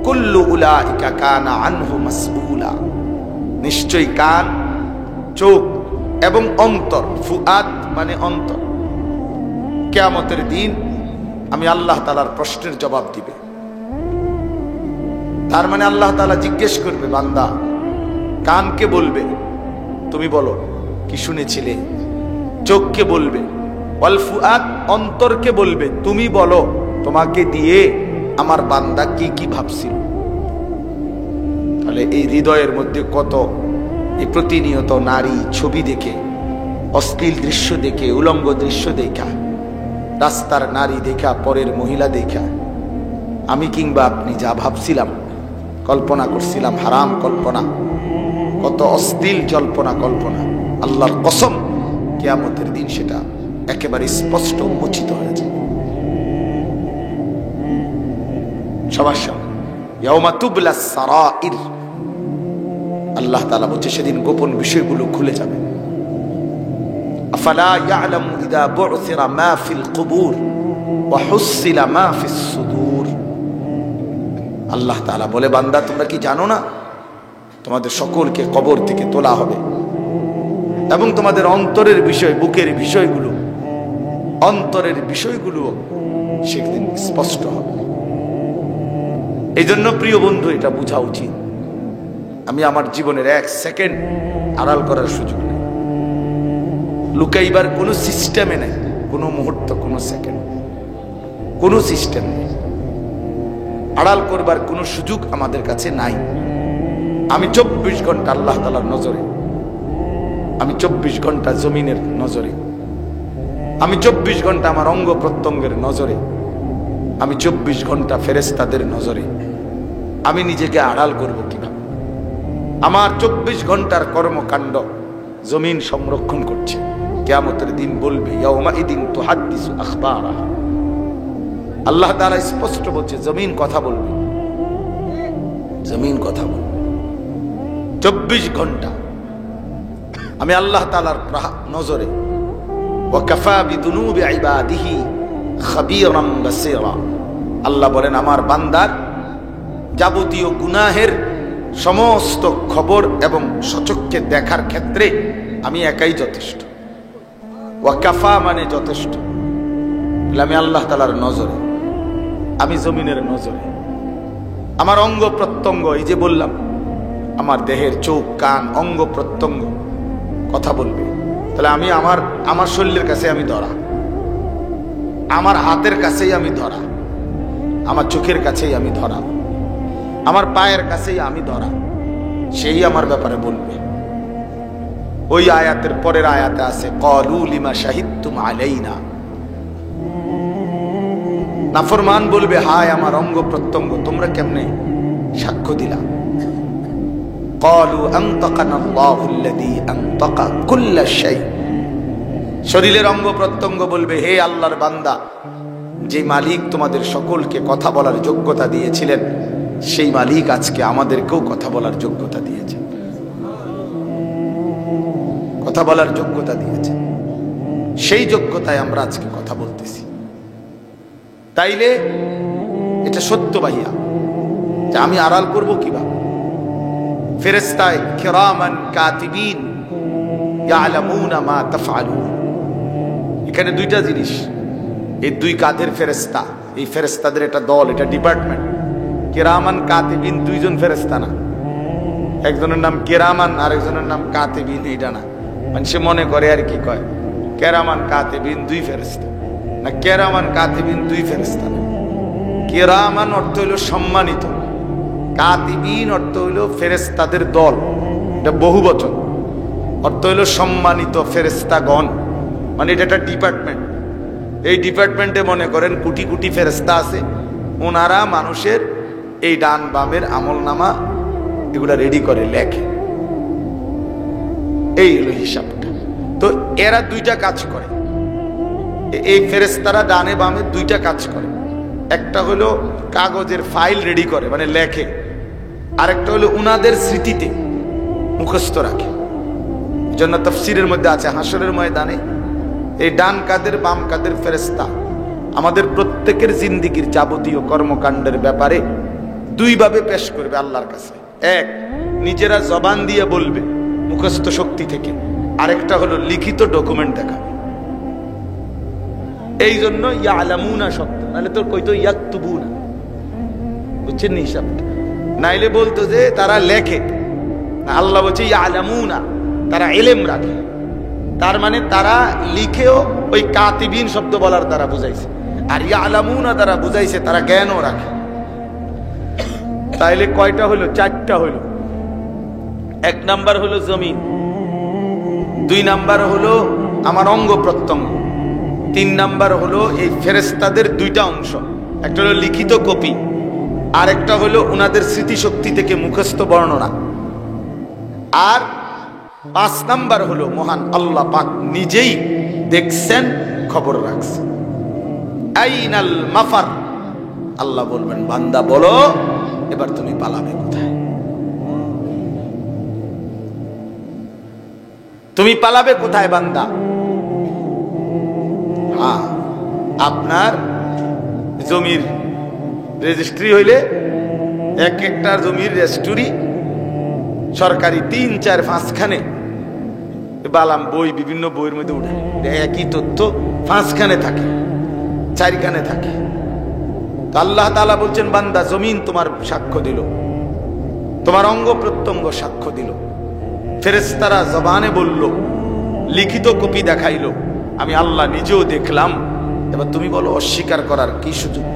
কুল্লু উলাইকা কানা আনহু মাসউলা। নিশ্চয়ই কান, চোখ এবং অন্তর, ফুআদ মানে অন্তর, কিয়ামতের দিন আমি আল্লাহ তাআলার প্রশ্নের জবাব দিবে। তার মানে আল্লাহ তাআলা জিজ্ঞেস করবে, বান্দা কানকে বলবে তুমি বলো কি শুনেছিলে, চোখকে বলবে ওয়াল ফুআদ অন্তরকে বলবে তুমি বলো তোমাকে দিয়ে আমার বান্দা কি কি ভাবছিল। তাহলে এই হৃদয়ের মধ্যে কত, এই প্রতিনিয়ত নারী ছবি দেখে, অশ্লীল দৃশ্য দেখে, উলঙ্গ দৃশ্য দেখা, রাস্তার নারী দেখা, পরের মহিলা দেখা, আমি কিংবা আপনি যা ভাবছিলাম, কল্পনা করছিলাম, হারাম কল্পনা, কত অশ্লীল জল্পনা কল্পনা, আল্লাহর কসম কিয়ামতের দিন সেটা একেবারে স্পষ্ট উন্মোচিত হয়েছে সবার সামনে। ইয়াউমা তুবলাস সারাইর, আল্লাহ তাআলা বলছে সেদিন গোপন বিষয়গুলো খুলে যাবে। আফালা ইয়ালামু ইযা বু'থিরা মা ফিল কুবুর ওয়া হুসিলা মা ফিস সুদূর। আল্লাহ তাআলা বলে, বান্দা তোমরা কি জানো না তোমাদের সকলকে কবর থেকে তোলা হবে এবং তোমাদের অন্তরের বিষয়, বুকের বিষয়গুলো, অন্তরের বিষয়গুলো সেদিন স্পষ্ট হবে। এই জন্য প্রিয় বন্ধু, এটা বোঝা উচিত, আমি আমার জীবনের 1 সেকেন্ড আড়াল করার সুযোগ নেই, লুকাইবার কোনো সিস্টেমে নেই, কোনো মুহূর্ত, কোনো সেকেন্ড, কোনো সিস্টেম নেই, আড়াল করবার কোনো সুযোগ আমাদের কাছে নাই। আমি 24 ঘন্টা আল্লাহ তাআলার নজরে, আমি 24 ঘন্টা জমিনের নজরে, আমি 24 ঘন্টা আমার অঙ্গ প্রত্যঙ্গের নজরে, আমি 24 ঘন্টা ফেরেশতাদের নজরে। আমি নিজেকে আড়াল করব কিভাবে? আমার 24 ঘন্টার কর্মকাণ্ড জমিন সংরক্ষণ করছে, কিয়ামতের দিন বলবে ইয়াউমাইদিন তুহাদ্দিসু আখবারাহা। আল্লাহ তাআলা স্পষ্ট বলছে জমিন কথা বলবে, জমিন কথা বলবে 24 ঘন্টা। আমি আল্লাহ তাআলার নজরে ওয়া কাফা বিদুনুবি ইবাদিহি খাবীরাম বাসীরা। আল্লাহ বলেন আমার বান্দার যাবতীয় গুনাহের সমস্ত খবর এবং সচক্ষে দেখার ক্ষেত্রে আমি একাই যথেষ্ট। ওয়াকাফা মানে যথেষ্ট। আমি আল্লাহ তাআলার নজরে, আমি জমিনের নজরে, আমার অঙ্গ প্রত্যঙ্গ, এই যে বললাম আমার দেহের চোখ কান অঙ্গ প্রত্যঙ্গ কথা বলবে। তাহলে আমি আমার শরীরের কাছে আমি ধরা, আমার হাতের কাছেই আমি ধরা, আমার চোখের কাছেই আমি ধরা, আমার পায়ের কাছেই আমি ধরা, সেই আমার ব্যাপারে বলবে। ওই আয়াতের পরের আয়াতে আছে ক্বালু লিমা শাহিদতুম আলাইনা। নাফরমান বলবে হায় আমার অঙ্গ প্রত্যঙ্গ তোমরা কেমনে সাক্ষ্য দিলা। ক্বালু আনতাকানা আল্লাহুল্লাযী আনতাকা কুল্লা শাই। শরীরের অঙ্গ প্রত্যঙ্গ বলবে হে আল্লাহর বান্দা, যে মালিক তোমাদের সকলকে কথা বলার যোগ্যতা দিয়েছিলেন সেই মালিক আজকে আমাদেরকেও কথা বলার যোগ্যতা দিয়েছে, কথা বলার যোগ্যতা দিয়েছে। সেই যোগ্যতায় আমরা আজকে কথা বলতেছি। তাইলে এটা সত্য ভাইয়া যে আমি আড়াল করব কিভাবে? ফেরেশতায়ে কিরামান কাতিবিন ইয়ালামুনা মা তাফআলুন। এখানে দুইটা জিনিস, এই দুই কাঁধের ফেরেশতা, এই ফেরেশতাদের একটা দল, এটা ডিপার্টমেন্ট। কিরামান কাতিবিন দুইজন ফেরেশতা না, একজনের নাম কিরামান আর একজনের নাম কাতিবিন, এইটা না। মানুষে মনে করে আর কি কয় কিরামান কাতিবিন দুই ফেরেশতা, না কিরামান কাতিবিন দুই ফেরেশতা না। কিরামান অর্থ হইল সম্মানিত, কাতিবিন অর্থ হইল ফেরেশতাদের দল, এটা বহুবচন, অর্থ হইল সম্মানিত ফেরেশতাগণ। মানে এটা একটা ডিপার্টমেন্ট। এই ডিপার্টমেন্টে মনে করেন কোটি কোটি ফেরেশতা আছে, ওনারা মানুষের এই ডান বামের আমলনামা এগুলা রেডি করে লেখে। এই হলো হিসাবটা। তো এরা দুইটা কাজ করে, এই ফেরেশতারা ডানে বামে দুইটা কাজ করে। একটা হলো কাগজের ফাইল রেডি করে মানে লেখে, আরেকটা হলো উনাদের স্মৃতিতে মুখস্থ রাখে। জন্য তাফসীরের মধ্যে আছে হাসরের ময়দানে এই ডান কাদের বাম কাদের ফেরেশতা আমাদের প্রত্যেকের জিন্দেগীর যাবতীয় কর্মকাণ্ডের ব্যাপারে দুইভাবে পেশ করবে আল্লাহর কাছে। এক, নিজেরা জবান দিয়ে বলবে মুখস্থ শক্তি থেকে, আরেকটা হলো লিখিত ডকুমেন্ট দেখাবে। এই জন্য ইয়ালামুনা শব্দ, নাহলে তোর কইতো ইয়াকতুবুনা, বুঝছেন হিসাবটা? নাইলে বলতো যে তারা লেখে, আল্লাহ বলছে ইয়ালামুনা, তারা ইলম রাখে। তার মানে তারা লিখেও ওই কাতিবিন শব্দ বলার দ্বারা বুঝাইছে, আর ইয়ালামুনা দ্বারা বুঝাইছে তারা জ্ঞানও রাখে। তাইলে কয়টা হলো? চারটা হলো। এক নাম্বার হলো জমিন, দুই নাম্বার হলো আমার অঙ্গ প্রত্যঙ্গ, তিন নাম্বার হলো এই ফেরেশতাদের দুইটা অংশ, একটা হলো লিখিত কপি, আর একটা হলো উনাদের স্মৃতিশক্তি থেকে মুখস্থ বর্ণনা, আর পাঁচ নাম্বার হলো মহান আল্লাহ পাক নিজেই দেখছেন, খবর রাখছেন। আইনাল মাফার, আল্লাহ বলবেন বান্দা বলো এবার তুমি পালাবে কোথায়? তুমি পালাবে কোথায় বান্দা? হ্যাঁ, আপনার জমির রেজিস্ট্রি হইলে এক একটা জমির রেজিস্ট্রি সরকারি 3, 4, 5 খানে বালাম বই, বিভিন্ন বইয়ের মধ্যে উঠে একই তথ্য 5 খানে থাকে, 4 খানে থাকে। তো আল্লাহ তাআলা বলছেন বান্দা জমিন তোমার সাক্ষ্য দিল, তোমার অঙ্গ প্রত্যঙ্গ সাক্ষ্য দিল, ফেরেশতারা জবানে বলল, লিখিত কপি দেখাইলো, আমি আল্লাহ নিজেও দেখলাম। এবার তুমি বলো অস্বীকার করার কি সুযোগ?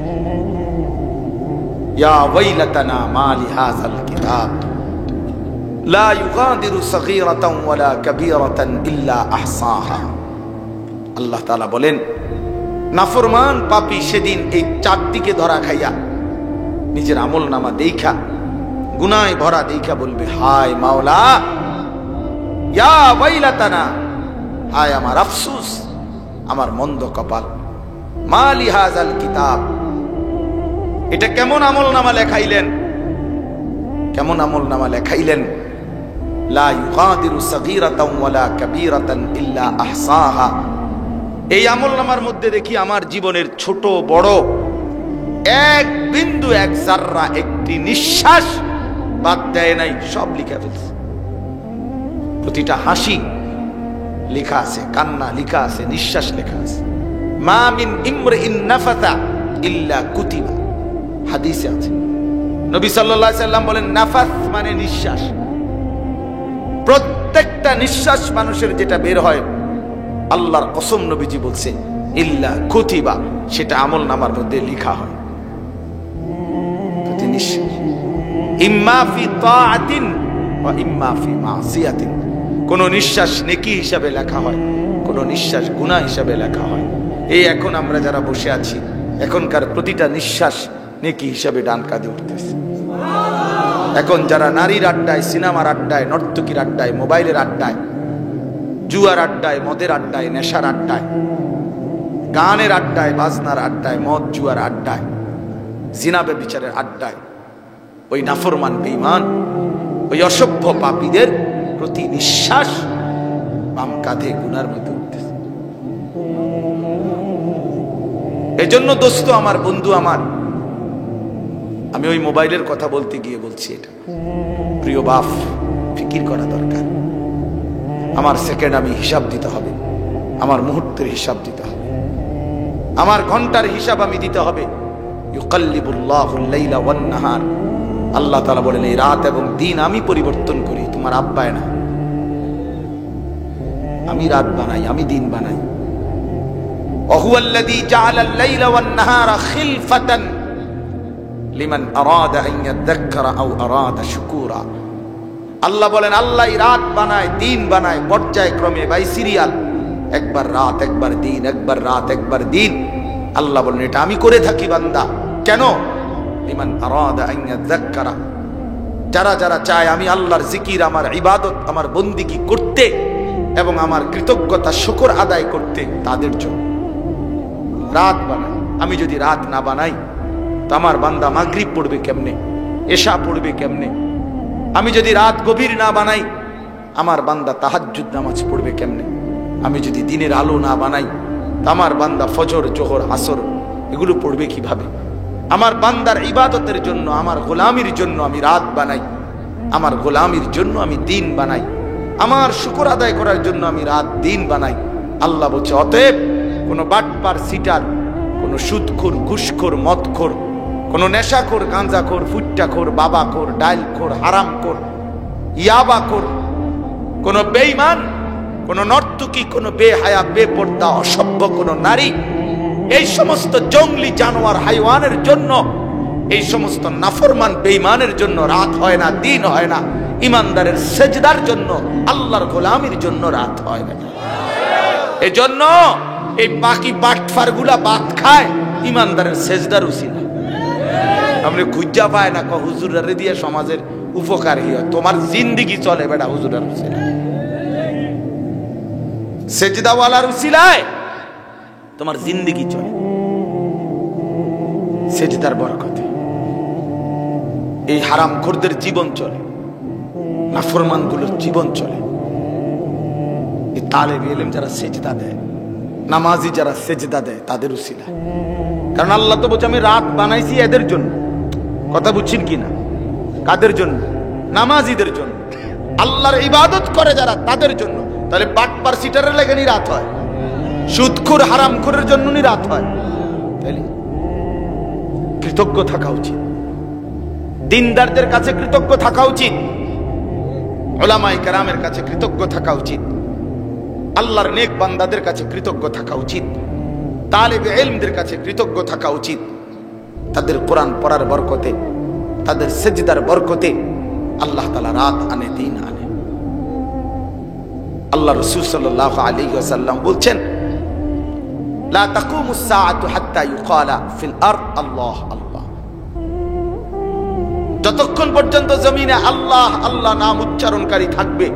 ইয়া ওয়াইলাতানা মা লিহাযাল কিতাব লা ইউগাদিরু সগীরাতান ওয়ালা কাবীরাতান ইল্লা আহসাহা। আল্লাহ তাআলা বলেন নাফরমান পাপী সেদিন এই চারদিকে ধরা খাইয়া নিজের আমলনামা দেখা গুনাহে ভরা দেখা বলবে হায় মাওলা, ইয়া ওয়াইলাতানা, হায় আমার আফসুস, আমার মন্দ কপাল। মা লিহাযাল কিতাব, এটা কেমন আমলনামা লেখাইলেন, কেমন আমলনামা লেখাইলেন। লা ইউগাদিরু সাগীরাতান ওয়ালা কাবীরাতান ইল্লা আহসাহা। এই আমলনামার মধ্যে দেখি আমার জীবনের ছোট বড় এক বিন্দু, এক জাররা, একটি নিঃশ্বাস বাদ দেয় নাই, সব লিখে ফেলছে। প্রতিটা হাসি লেখা আছে, কান্না লেখা আছে, নিঃশ্বাস লেখা আছে। মা মিন ইমরিইন নাফাতা ইল্লা কুতিবা, হাদিসে আছে। নবী সাল্লাল্লাহু আলাইহি সাল্লাম বলেন নাফাস মানে নিঃশ্বাস। প্রত্যেকটা নিঃশ্বাস মানুষের যেটা বের হয়, আল্লাহর কসম নবীজি বলছে ইল্লা কুতিবা, সেটা আমলনামার মধ্যে লেখা হয়। প্রতি নিঃশ্বাস ইম্মা ফি তাআতিন ওয়া ইম্মা ফি মাসিয়াতিন, কোন নিঃশ্বাস নেকি হিসাবে লেখা হয়, কোন নিঃশ্বাস গুনাহ হিসাবে লেখা হয়। এই এখন আমরা যারা বসে আছি, এখনকার প্রতিটা নিঃশ্বাস নেকি হিসাবে ডান কাঁধে উঠতেছে। এখন যারা নারীর আড্ডায়, সিনেমার আড্ডায়, নর্তকীর আড্ডায়, মোবাইলের আড্ডায়, জুয়ার আড্ডায়, মদের আড্ডায়, নেশার আড্ডায়, গানের আড্ডায়, বাজনার আড্ডায়, মদ জুয়ার আড্ডায়, জিনা ব্যভিচারের আড্ডায়, ওই নাফরমান বেঈমান, ওই অসভ্য পাপীদের প্রতি নিঃশ্বাস বাম কাঁধে গুনার মধ্যে উঠতেছে। এজন্য দোস্ত আমার, বন্ধু আমার, আমি ওই মোবাইলের কথা বলতে গিয়ে বলছি, এটা প্রিয় বাপ, ফিকির করা দরকার। আমার সেকেন্ড আমি হিসাব দিতে হবে, আমার মুহূর্তের হিসাব দিতে হবে, আমার ঘন্টার হিসাব আমি দিতে হবে। ইউকাল্লিবুল্লাহুল লাইলা ওয়ান নাহার, আল্লাহ তাআলা বলেন এই রাত এবং দিন আমি পরিবর্তন করি, তোমার আব্বায় না। আমি রাত বানাই, আমি দিন বানাই। ওয়াহুয়াল্লাযী জাআলাল লাইলা ওয়ান নাহারা খিলফাতান লিমান আরাদা আন ইয়াযাক্কারা আও আরাদা শুকুরা। আল্লাহ বলেন আল্লাহ রাত বানায়, দিন বানায়, পর্যায়ক্রমে, বাই সিরিয়াল, একবার রাত একবার দিন, একবার রাত একবার দিন। আল্লাহ বলেন এটা আমি করে থাকি বান্দা। কেন? লিমান আরাদা আন ইয়াযাক্কারা, যারা যারা চায় আমি আল্লাহর জিকির, আমার ইবাদত, আমার বন্দিগি করতে এবং আমার কৃতজ্ঞতা শুকর আদায় করতে, তাদের জন্য রাত বানাই। আমি যদি রাত না বানাই তো আমার বান্দা মাগরিব পড়বে কেমনে, এশা পড়বে কেমনে? আমি যদি রাত গভীর না বানাই, আমার বান্দা তাহাজ্জুদ নামাজ পড়বে কেমনে? আমি যদি দিনের আলো না বানাই তো আমার বান্দা ফজর, জোহর, আসর এগুলো পড়বে কিভাবে? আমার বান্দার ইবাদতের জন্য, আমার গোলামির জন্য আমি রাত বানাই, আমার গোলামির জন্য আমি দিন বানাই, আমার শুকর আদায় করার জন্য আমি রাত দিন বানাই। আল্লাহ বলছে অতএব কোন বাটপার, সিটার, কোন সুদখোর, ঘুষখোর, মদখোর, কোন নেশাখোর, গাঁজাখোর, ফুট্টাখোর, বাবাখোর, ডাইলখোর, হারামখোর, ইয়াবাখোর, কোন বেঈমান, কোন নর্তকী, কোন বেহায়া, বেপর্দা, অসভ্য কোন নারী, এই সমস্ত জঙ্গলি জানোয়ার, হাইওয়ানের জন্য, এই সমস্ত নাফরমান বেঈমানের জন্য রাত হয় না, দিন হয় না। ইমানদারের সেজদার জন্য, আল্লাহর গোলামির জন্য রাত হয় না। এজন্য এই বাকি বাটফার গুলা বাদ খায় ইমানদারের সেজদার উসিলা। আপনি খুঁজা পায় না হুজুরারে দিয়ে সমাজের উপকার হিয়া, তোমার জিন্দিগি চলে বেটা হুজুরার উসিলা, সেজদাওয়ালার উসিলায় তোমার জিন্দিগি চলে, সেজদার বরকতে। এই হারামখোরদের জীবন চলে, নাফরমানগুলোর জীবন চলে। এই তালেবে ইলম যারা সেজদা দেয়, নামাজি যারা সেজদা দেয়, তাদের উসিলা। কারণ আল্লাহ তো বলছে আমি রাত বানাইছি এদের জন্য। কথা বুঝছেন কিনা? কাদের জন্য? নামাজিদের জন্য। আল্লাহর ইবাদত করে যারা, তাদের জন্য। তাহলে বাটপার, সিটারের লেগেনি রাত হয়, সুদখোর, হারামখোরের জন্যই রাত হয়। তাইলে কৃতজ্ঞ থাকা উচিত, দিনদারদের কাছে কৃতজ্ঞ থাকা উচিত, উলামায়ে কেরামের কাছে কৃতজ্ঞ থাকা উচিত, আল্লাহর নেক বান্দাদের কাছে কৃতজ্ঞ থাকা উচিত, তালেবে ইলমদের কাছে কৃতজ্ঞ থাকা উচিত। তাদের কোরআন পড়ার বরকতে, তাদের সেজদার বরকতে আল্লাহ তাআলা রাত আনে, দিন আনে। আল্লাহ রাসূল সাল্লাল্লাহু আলাইহি ওয়াসাল্লাম বলছেন লা তাকুমুস সাআতু হাত্তা ইউকালা ফিল আরদ আল্লাহ আল্লাহ। যতক্ষণ পর্যন্ত জমিনে আল্লাহ আল্লাহ নাম উচ্চারণকারী থাকবে,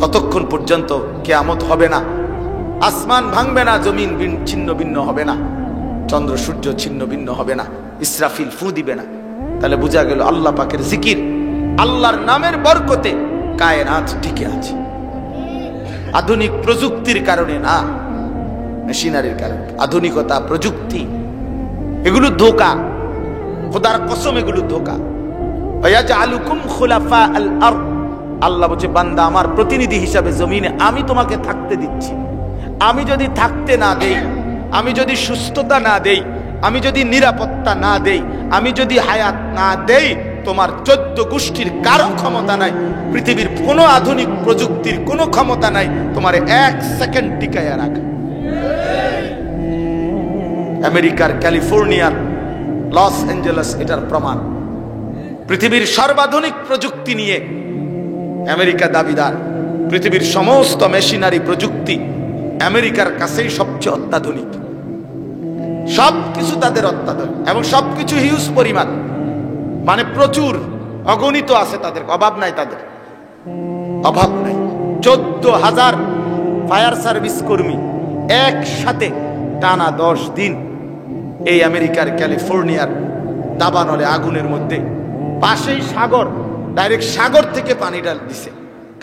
ততক্ষণ পর্যন্ত কিয়ামত হবে না, আসমান ভাঙবে না, জমিন ছিন্ন ভিন্ন হবে না, চন্দ্র সূর্য ছিন্ন ভিন্ন হবে না, ইসরাফিল ফু দিবে না। তাহলে বোঝা গেল আল্লাহ পাকের জিকির, আল্লাহর নামের বরকতে কায়নাত টিকে আছে। আধুনিক প্রযুক্তির কারণে না, মেশিনারির কারণে। আধুনিকতা, প্রযুক্তি এগুলো ধোঁকা, খোদার কসম এগুলো ধোঁকা। ওয়ায়াজআলুকুম খুলাফা আল আরদ, আল্লাহ বলছে বান্দা আমার প্রতিনিধি হিসাবে জমিনে আমি তোমাকে থাকতে দিচ্ছি। আমি যদি থাকতে না দেই, আমি যদি সুস্থতা না দেই, আমি যদি নিরাপত্তা না দেই, আমি যদি হায়াত না দেই, তোমার 14 গোষ্ঠীর কারো ক্ষমতা নাই, পৃথিবীর কোনো আধুনিক প্রযুক্তির কোনো ক্ষমতা নাই তোমার 1 সেকেন্ড টিকায়া রাখা। আমেরিকার ক্যালিফোর্নিয়ার লস অ্যাঞ্জেলেস এটার প্রমাণ। পৃথিবীর সর্বাধুনিক প্রযুক্তি নিয়ে আমেরিকা দাবিদার, পৃথিবীর সমস্ত মেশিনারি প্রযুক্তি আমেরিকার কাছেই সবচেয়ে অত্যাধুনিক। সবকিছু তাদের অত্যাধুনিক এবং সবকিছু হিউজ পরিমাণ, মানে প্রচুর, অগণিত আছে তাদের, অভাব নাই, তাদের অভাব নাই। 14,000 ফায়ার সার্ভিস কর্মী একসাথে টানা 10 দিন এই আমেরিকার ক্যালিফোর্নিয়ার দাবানলে আগুনের মধ্যে, পাশেই সাগর, ডাইরেক্ট সাগর থেকে পানি ডাল দিছে,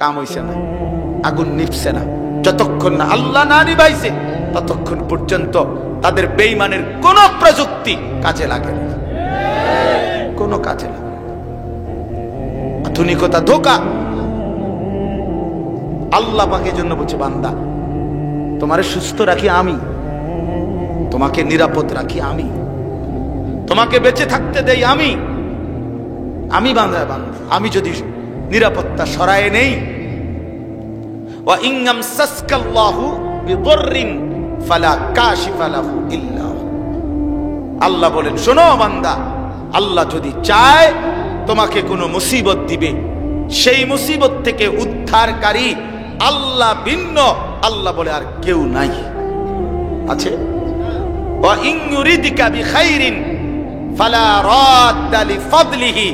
কাম হইছে না, আগুন নিভছে না। যতক্ষণ না আল্লাহ না নিভাইছে ততক্ষণ পর্যন্ত তাদের বেঈমানের কোন প্রযুক্তি কাজে লাগে না, কোন কাজে লাগে। আধুনিকতা ধোঁকা। আল্লাহ পাকের জন্য বলছে বান্দা তোমারে সুস্থ রাখি আমি, তোমাকে নিরাপদ রাখি আমি, তোমাকে বেঁচে থাকতে দেই আমি। আমি বান্দা, আমি যদি নিরাপত্তা সরায় নেই, ওয়া ইনগাম সাসকাল্লাহু বিদররিন ফালা কাশিফা লাহু ইল্লা, আল্লাহ বলেন শোনো বান্দা, আল্লাহ যদি চায় তোমাকে কোনো মুসিবত দিবে, সেই মুসিবত থেকে উদ্ধারকারী আল্লাহ ভিন্ন, আল্লাহ বলে আর কেউ নাই। আছে ওয়া ইন ইউরিদিকা বিখাইরিন ফালা রাদ্দা লিফাদলিহি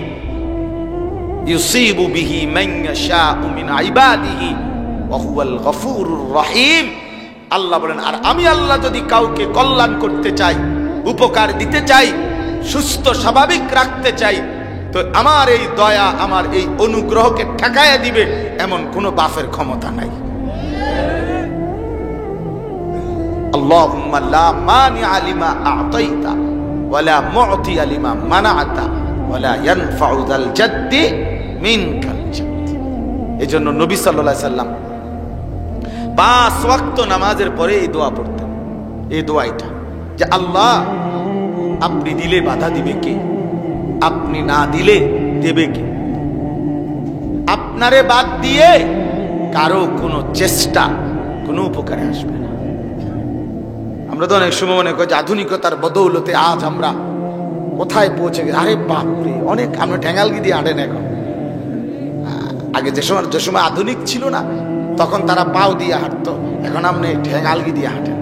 ইউসিবু বিহি মান ইয়াশাউ মিন ইবাদিহি ওয়া হুয়াল গফুরুর রহিম। আল্লাহ বলেন আর আমি আল্লাহ যদি কাউকে কল্যাণ করতে চাই, উপকার দিতে চাই, সুস্থ স্বাভাবিক রাখতে চাই, তো আমার এই দয়া, আমার এই অনুগ্রহকে ঠেকায়া দিবে এমন কোন বাপের ক্ষমতা নাই। আল্লাহুম্মা লা মানিআ লিমা আ'তাইতা ওয়া লা মু'তিয়া লিমা মানা'তা ওয়া লা ইয়ানফা'ু যাল জাদ্দি মিনকাল জাদ্দ। এজন্য নবী সাল্লাল্লাহু আলাইহি সাল্লাম 5 ওয়াক্ত নামাজের পরে এই দোয়া পড়তেন। এই দোয়াটা যে আল্লাহ আপনি দিলে বাধা দিবে কে, আপনি না দিলে দেবে কে, আপনারে বাদ দিয়ে কারো কোনো চেষ্টা কোনো উপকারে আসবে না। আমরা তো অনেক সময় মনে করি যে আধুনিকতার বদৌলতে আজ আমরা কোথায় পৌঁছে গেছি। আরে বাপরে, অনেক আমরা ঠ্যাঙ্গালগি দিয়ে হাঁটেন এখন। আগে যে সময় আধুনিক ছিল না তখন তারা পাও দিয়ে হাঁটতো, এখন আপনি ঠ্যাঙ্গালগি দিয়ে হাঁটেন,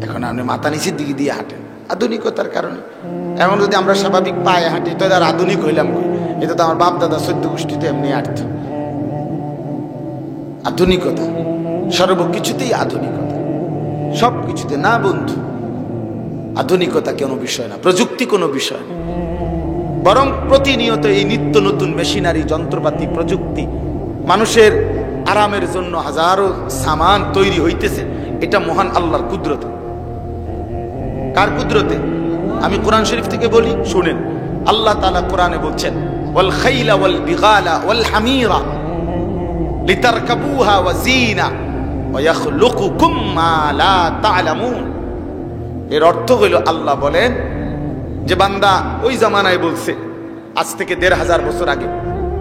এখন আপনি মাথা নিচের দিকে দিয়ে হাঁটেন আধুনিকতার কারণে। এখন যদি আমরা স্বাভাবিক পায়ে হাঁটি তো আর আধুনিক হইলাম, এটা তো আমার বাপ দাদা 14 গোষ্ঠীতে এমনি হাঁটত। আধুনিকতা সর্বকিছুতেই, আধুনিকতা সব কিছুতে না বন্ধু। আধুনিকতা কোনো বিষয় না, প্রযুক্তি কোনো বিষয় না, বরং প্রতিনিয়ত এই নিত্য নতুন মেশিনারি, যন্ত্রপাতি, প্রযুক্তি, মানুষের আরামের জন্য হাজারো সামান তৈরি হইতেছে। এটা মহান আল্লাহর কুদরত। কার কুদরতে? আমি কোরআন শরীফ থেকে বলি, শুনেন। আল্লাহ তাআলা কোরআনে বলছেন ওয়াল খাইলা ওয়াল বিগালা ওয়াল হামিরা লিতারকাবুহা ওয়া জিনা ওয়া ইয়াখলুকুকুম মা লা তা'লামুন। এর অর্থ হইল আল্লাহ বলেন যে বান্দা ওই জামানায় বলছে, আজ থেকে 1500 বছর আগে,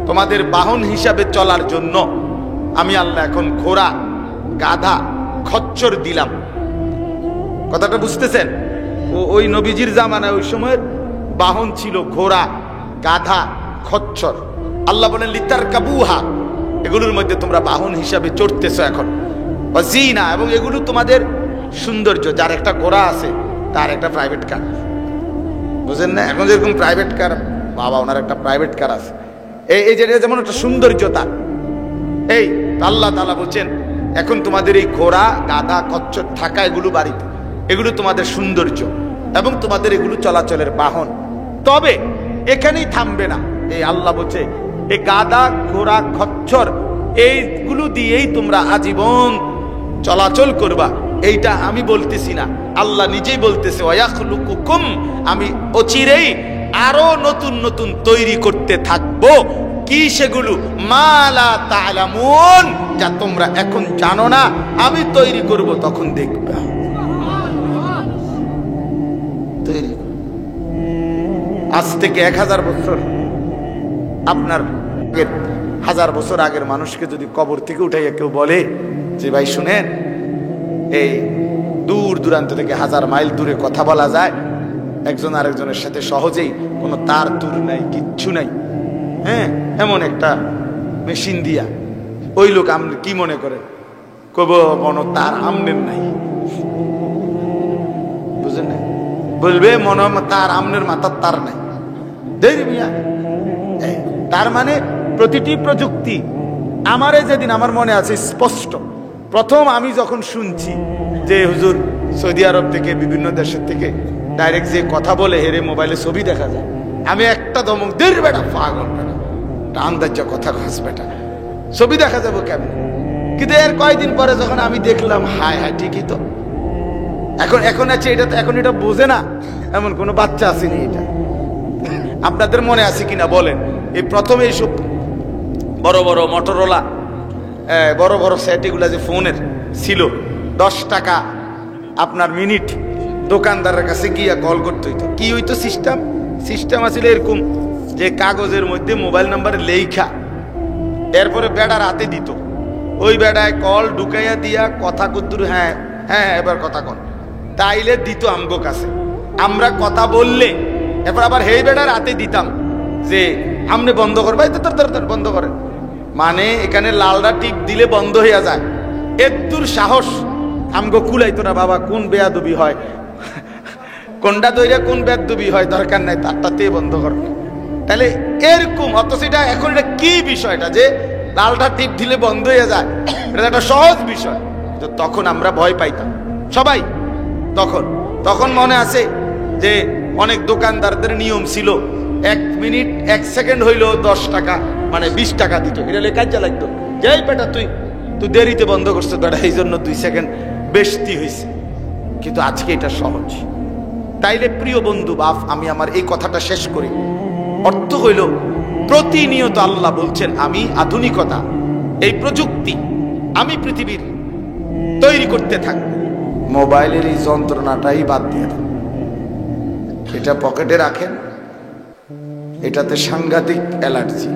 তোমাদের বাহন হিসাবে চলার জন্য আমি আল্লাহ এখন ঘোড়া, গাধা, খচ্চর দিলাম। কথাটা বুঝতেছেন? ওই নবীজির জামানায় ওই সময়ের বাহন ছিল ঘোড়া, গাধা, খচ্চর। আল্লাহ বলেন লিতারকাবুহা, এগুলোর মধ্যে তোমরা বাহন হিসাবে চড়তেছো এখন, ওয়াজিনা, এবং এগুলো তোমাদের সৌন্দর্য। যার একটা ঘোড়া আছে তার একটা প্রাইভেট কার, বুঝেন না? এখন যেরকম প্রাইভেট কার, বাবা ওনার একটা প্রাইভেট কার আছে, এই যেটা যেমন একটা সৌন্দর্য তার। এই আল্লাহ তাআলা বলছেন এখন তোমাদের এই ঘোড়া গাধা খচ্চর থাকা এগুলো বাড়িতে, এগুলো তোমাদের সৌন্দর্য এবং তোমাদের এগুলো চলাচলের বাহন। তবে এখানেই থামবে না। এই আল্লাহ বলছে এই গাধা ঘোড়া খচ্চর এইগুলো দিয়েই তোমরা আজীবন চলাচল করবা। এইটা আমি বলতেছি না, আল্লাহ নিজেই বলতেছে ওয়ায়াখলুকুকুম, আমি অচিরেই আরো নতুন নতুন তৈরি করতে থাকবো। কি সেগুলো? মা লা তা'লামুন, যা তোমরা এখন জানো না, আমি তৈরি করব, তখন দেখবে। তৈরি আজ থেকে 1000 বছর আপনার 1000 বছর আগের মানুষকে যদি কবর থেকে উঠাইয়া কেউ বলে যে ভাই শুনেন, এই দূর দূরান্ত থেকে 1000 মাইল দূরে কথা বলা যায় একজন আরেকজনের সাথে সহজেই, কোনো তার তুর নাই, কিচ্ছু নাই, হ্যাঁ, এমন একটা মেশিন দিয়া, ওই লোক আপনি কি মনে করেন? কব মনে তার আমনের নাই, বুঝেন না? বলবে মনে তার আমনের মাথার তার নাই। দেরি মিয়া, তার মানে প্রতিটি প্রযুক্তি। আমারে যেদিন আমার মনে আছে স্পষ্ট, প্রথম আমি যখন শুনছি যে হুজুর সৌদি আরব থেকে বিভিন্ন দেশের থেকে ডাইরেক্ট যে কথা বলে হেরে মোবাইলে ছবি দেখা যায়, আমি একটা দমক দেরি বেটা পাগল বেটা, আন্দাজ কথা খাস বেটা, ছবি দেখা যাবো কেমন? কিন্তু এর কয়েকদিন পরে যখন আমি দেখলাম, হায় হায় ঠিকই তো, এখন আছে এটা, তো এখন এটা বোঝে না এমন কোনো বাচ্চা আসেনি। এটা আপনাদের মনে আছে কিনা বলেন? এই প্রথমে এইসব বড় বড় মোটরোলা বড় বড় সেট এগুলা যে ফোনের ছিল, 10 টাকা আপনার মিনিট দোকানদারের কাছে গিয়া কল করতে হইতো। কি হইতো? সিস্টেম আছিল এরকম যে কাগজের মধ্যে মোবাইল নাম্বারে লেখা, এরপরে বেড়ার হাতে দিত, ওই বেড়ায় কল ঢুকাইয়া দিয়া কথা কদ্দুর, হ্যাঁ হ্যাঁ এবার কথা কন, তাইলে দিত আমগো কাছে। আমরা কথা বললে এরপর আবার হেই বেড়ার হাতে দিতাম যে আমনে বন্ধ করবে, তোর বন্ধ করেন, মানে এখানে লালটা টিপ দিলে বন্ধ হইয়া যায়। এত্তুর সাহস আমগো কুলাইতো না বাবা, কোন বেয়াদবি হয়, কোনটা দইরা কোন বেয়াদবি হয় দরকার নাই, তারটাতে বন্ধ কর। তাহলে এরকম, অথচ এটা এখন এটা কি বিষয়টা যে লালটা টিপ দিলে বন্ধ হয়ে যায়, এটা একটা সহজ বিষয়। তখন আমরা ভয় পাইতাম সবাই। তখন মনে আছে যে অনেক দোকানদারদের নিয়ম ছিল 1 মিনিট 1 সেকেন্ড হইলো 10 টাকা, মানে 20 টাকা দিত। এটা লেখা লাগতো, যাই বেটা তুই দেরিতে বন্ধ করছো বেটা, এই জন্য 2 সেকেন্ড বেশি হয়েছে। কিন্তু আজকে এটা সহজ। তাইলে প্রিয় বন্ধু বাপ, আমি আমার এই কথাটা শেষ করি। অর্থ হইল প্রতিনিয়ত আল্লাহ বলছেন আমি আধুনিকতা, এই প্রযুক্তি আমি পৃথিবীর তৈরি করতে থাকবো। মোবাইলের এই যন্ত্রণাটাই বাদ দিয়ে দেন, এটা পকেটে রাখেন, এটাতে সাংঘাতিক অ্যালার্জি,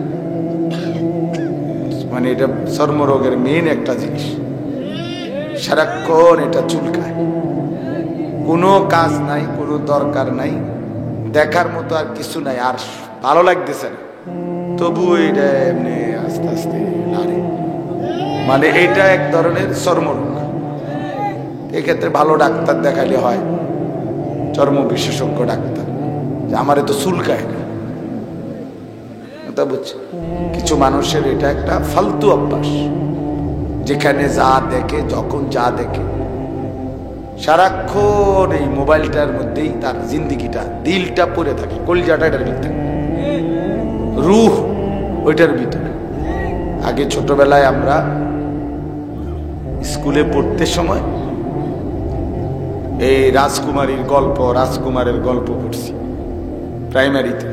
মানে এটা চর্মরোগের মেইন একটা জিনিস। সারাক্ষণ এটা চুলকায়, কোনো কাজ নাই, কোনো দরকার নাই, দেখার মতো আর কিছু নাই, আর ভালো লাগতেছে না, তবু এটা এমনি আস্তে আস্তে নাড়ে, মানে এটা এক ধরনের চর্মরোগ। এক্ষেত্রে ভালো ডাক্তার দেখালে হয়, চর্ম বিশেষজ্ঞ ডাক্তার, যে আমারে তো চুলকায় না। বুঝছে কিছু মানুষের এটা একটা ফালতু অভ্যাস, যেখানে যা দেখে, যখন যা দেখে, সারাক্ষণ এই মোবাইলটার মধ্যেই তার জিন্দিগিটা, দিলটা পড়ে থাকে, কলিজাটা এটার ভিতরে, রূহ ওইটার ভিতরে। আগে ছোটবেলায় আমরা স্কুলে পড়তে সময় এই রাজকুমারের গল্প পড়ছি প্রাইমারিতে।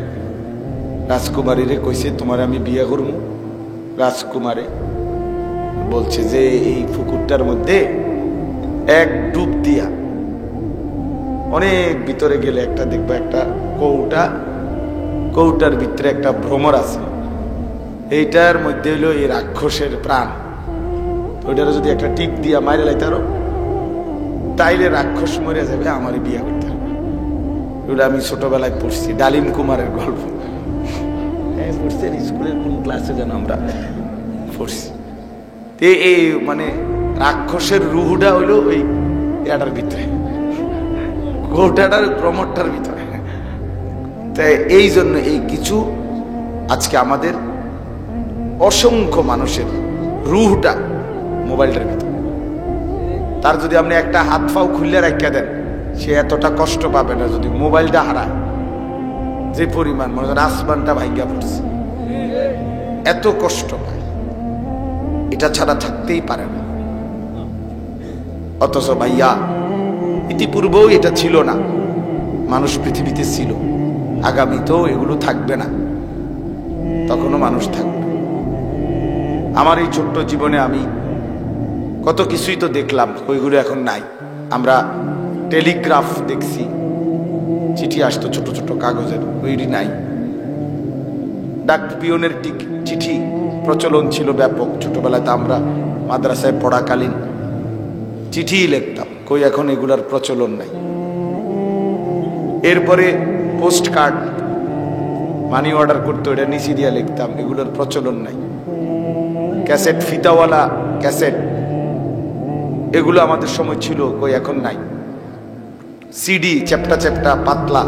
রাজকুমারীরে কইছে তোমার আমি বিয়ে করবো। রাজকুমারে বলছে যে এই পুকুরটার মধ্যে এক ডুব দিয়া অনেক ভিতরে গেলে একটা দেখবা একটা কৌটার ভিতরে একটা ভ্রমর আছে, এইটার মধ্যে হইলো এই রাক্ষসের প্রাণ। ওইটার যদি একটা টিপ দিয়া মাইরে লাইতারো, তাইলে রাক্ষস মরে যাবে, আমারই বিয়ে করতে হবে। ওটা আমি ছোটবেলায় পড়ছি, ডালিম কুমারের গল্প পড়ছি, স্কুলের কোন ক্লাসে যেন আমরা পড়ছি। এই মানে রাক্ষসের রুহুটা হইলো ওই এটার ভিতরে, গোটাটার প্রমোটার ভিতরে। তাই এই জন্য এই কিছু আজকে আমাদের অসংখ্য মানুষের রুহটা মোবাইলটার ভিতরে। তার যদি আপনি একটা হাত পাও খুললে রাখিয়া দেন, সে এতটা কষ্ট পাবে না যদি মোবাইলটা হারায়। যে পরিমাণ মনে করেন আসমানটা ভাঙ্গা পড়ছে, এত কষ্ট পায়, এটা ছাড়া থাকতেই পারে না। অথচ ভাইয়া ইতিপূর্বেও এটা ছিল না, মানুষ পৃথিবীতে ছিল, আগামীতেও এগুলো থাকবে না, তখনও মানুষ থাকবে। আমার এই ছোট্ট জীবনে আমি কত কিছুই তো দেখলাম, ওইগুলো এখন নাই। আমরা টেলিগ্রাফ দেখছি, চিঠি আসতো ছোট ছোট কাগজের, ওইটি নাই। ডাক পিয়নের চিঠি প্রচলন ছিল ব্যাপক। ছোটবেলাতে আমরা মাদ্রাসায় পড়াকালীন চিঠি লিখতাম, কই এখন এগুলার প্রচলন নাই। এরপরে পোস্ট কার্ড, মানি অর্ডার করতো, এটা নিচে দিয়ে লিখতাম, এগুলোর প্রচলন নাই। ক্যাসেট, ফিতাওয়ালা ক্যাসেট, এগুলো আমাদের সময় ছিল, কই এখন নাই। সিডি, চ্যাপ্টা চ্যাপ্টা পাতলা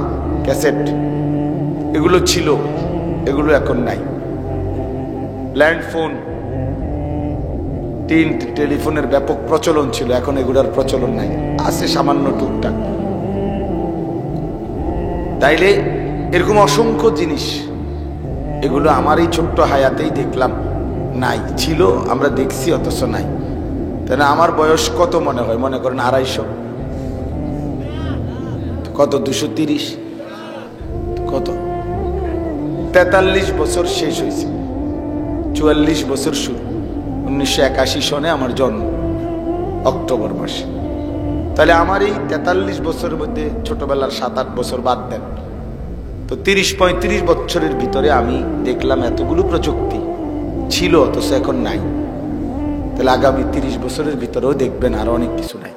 ক্যাসেট, এগুলো ছিল, এগুলো এখন নাই। ল্যান্ডফোন, টেলিফোনের ব্যাপক প্রচলন ছিল, এখন এগুলোর প্রচলন নাই, আছে সামান্য টুকটাক। তাইলে এরকম অসংখ্য জিনিস, এগুলো আমার এই ছোট্ট হায়াতেই দেখলাম নাই, ছিল আমরা দেখছি অথচ নাই। তাহলে আমার বয়স কত মনে হয়? মনে করেন 250, কত 230, কত 43 বছর শেষ হয়েছে, 44 বছর শুরু। 1981 সনে আমার জন্ম, অক্টোবর মাসে। তাহলে আমার এই 43 বছরের মধ্যে ছোটবেলার 7-8 বছর বাদ দেন, তো 30-35 বছরের ভিতরে আমি দেখলাম এতগুলো প্রযুক্তি ছিল অথচ এখন নাই। তাহলে আগামী 30 বছরের ভিতরেও দেখবেন আরো অনেক কিছু নাই।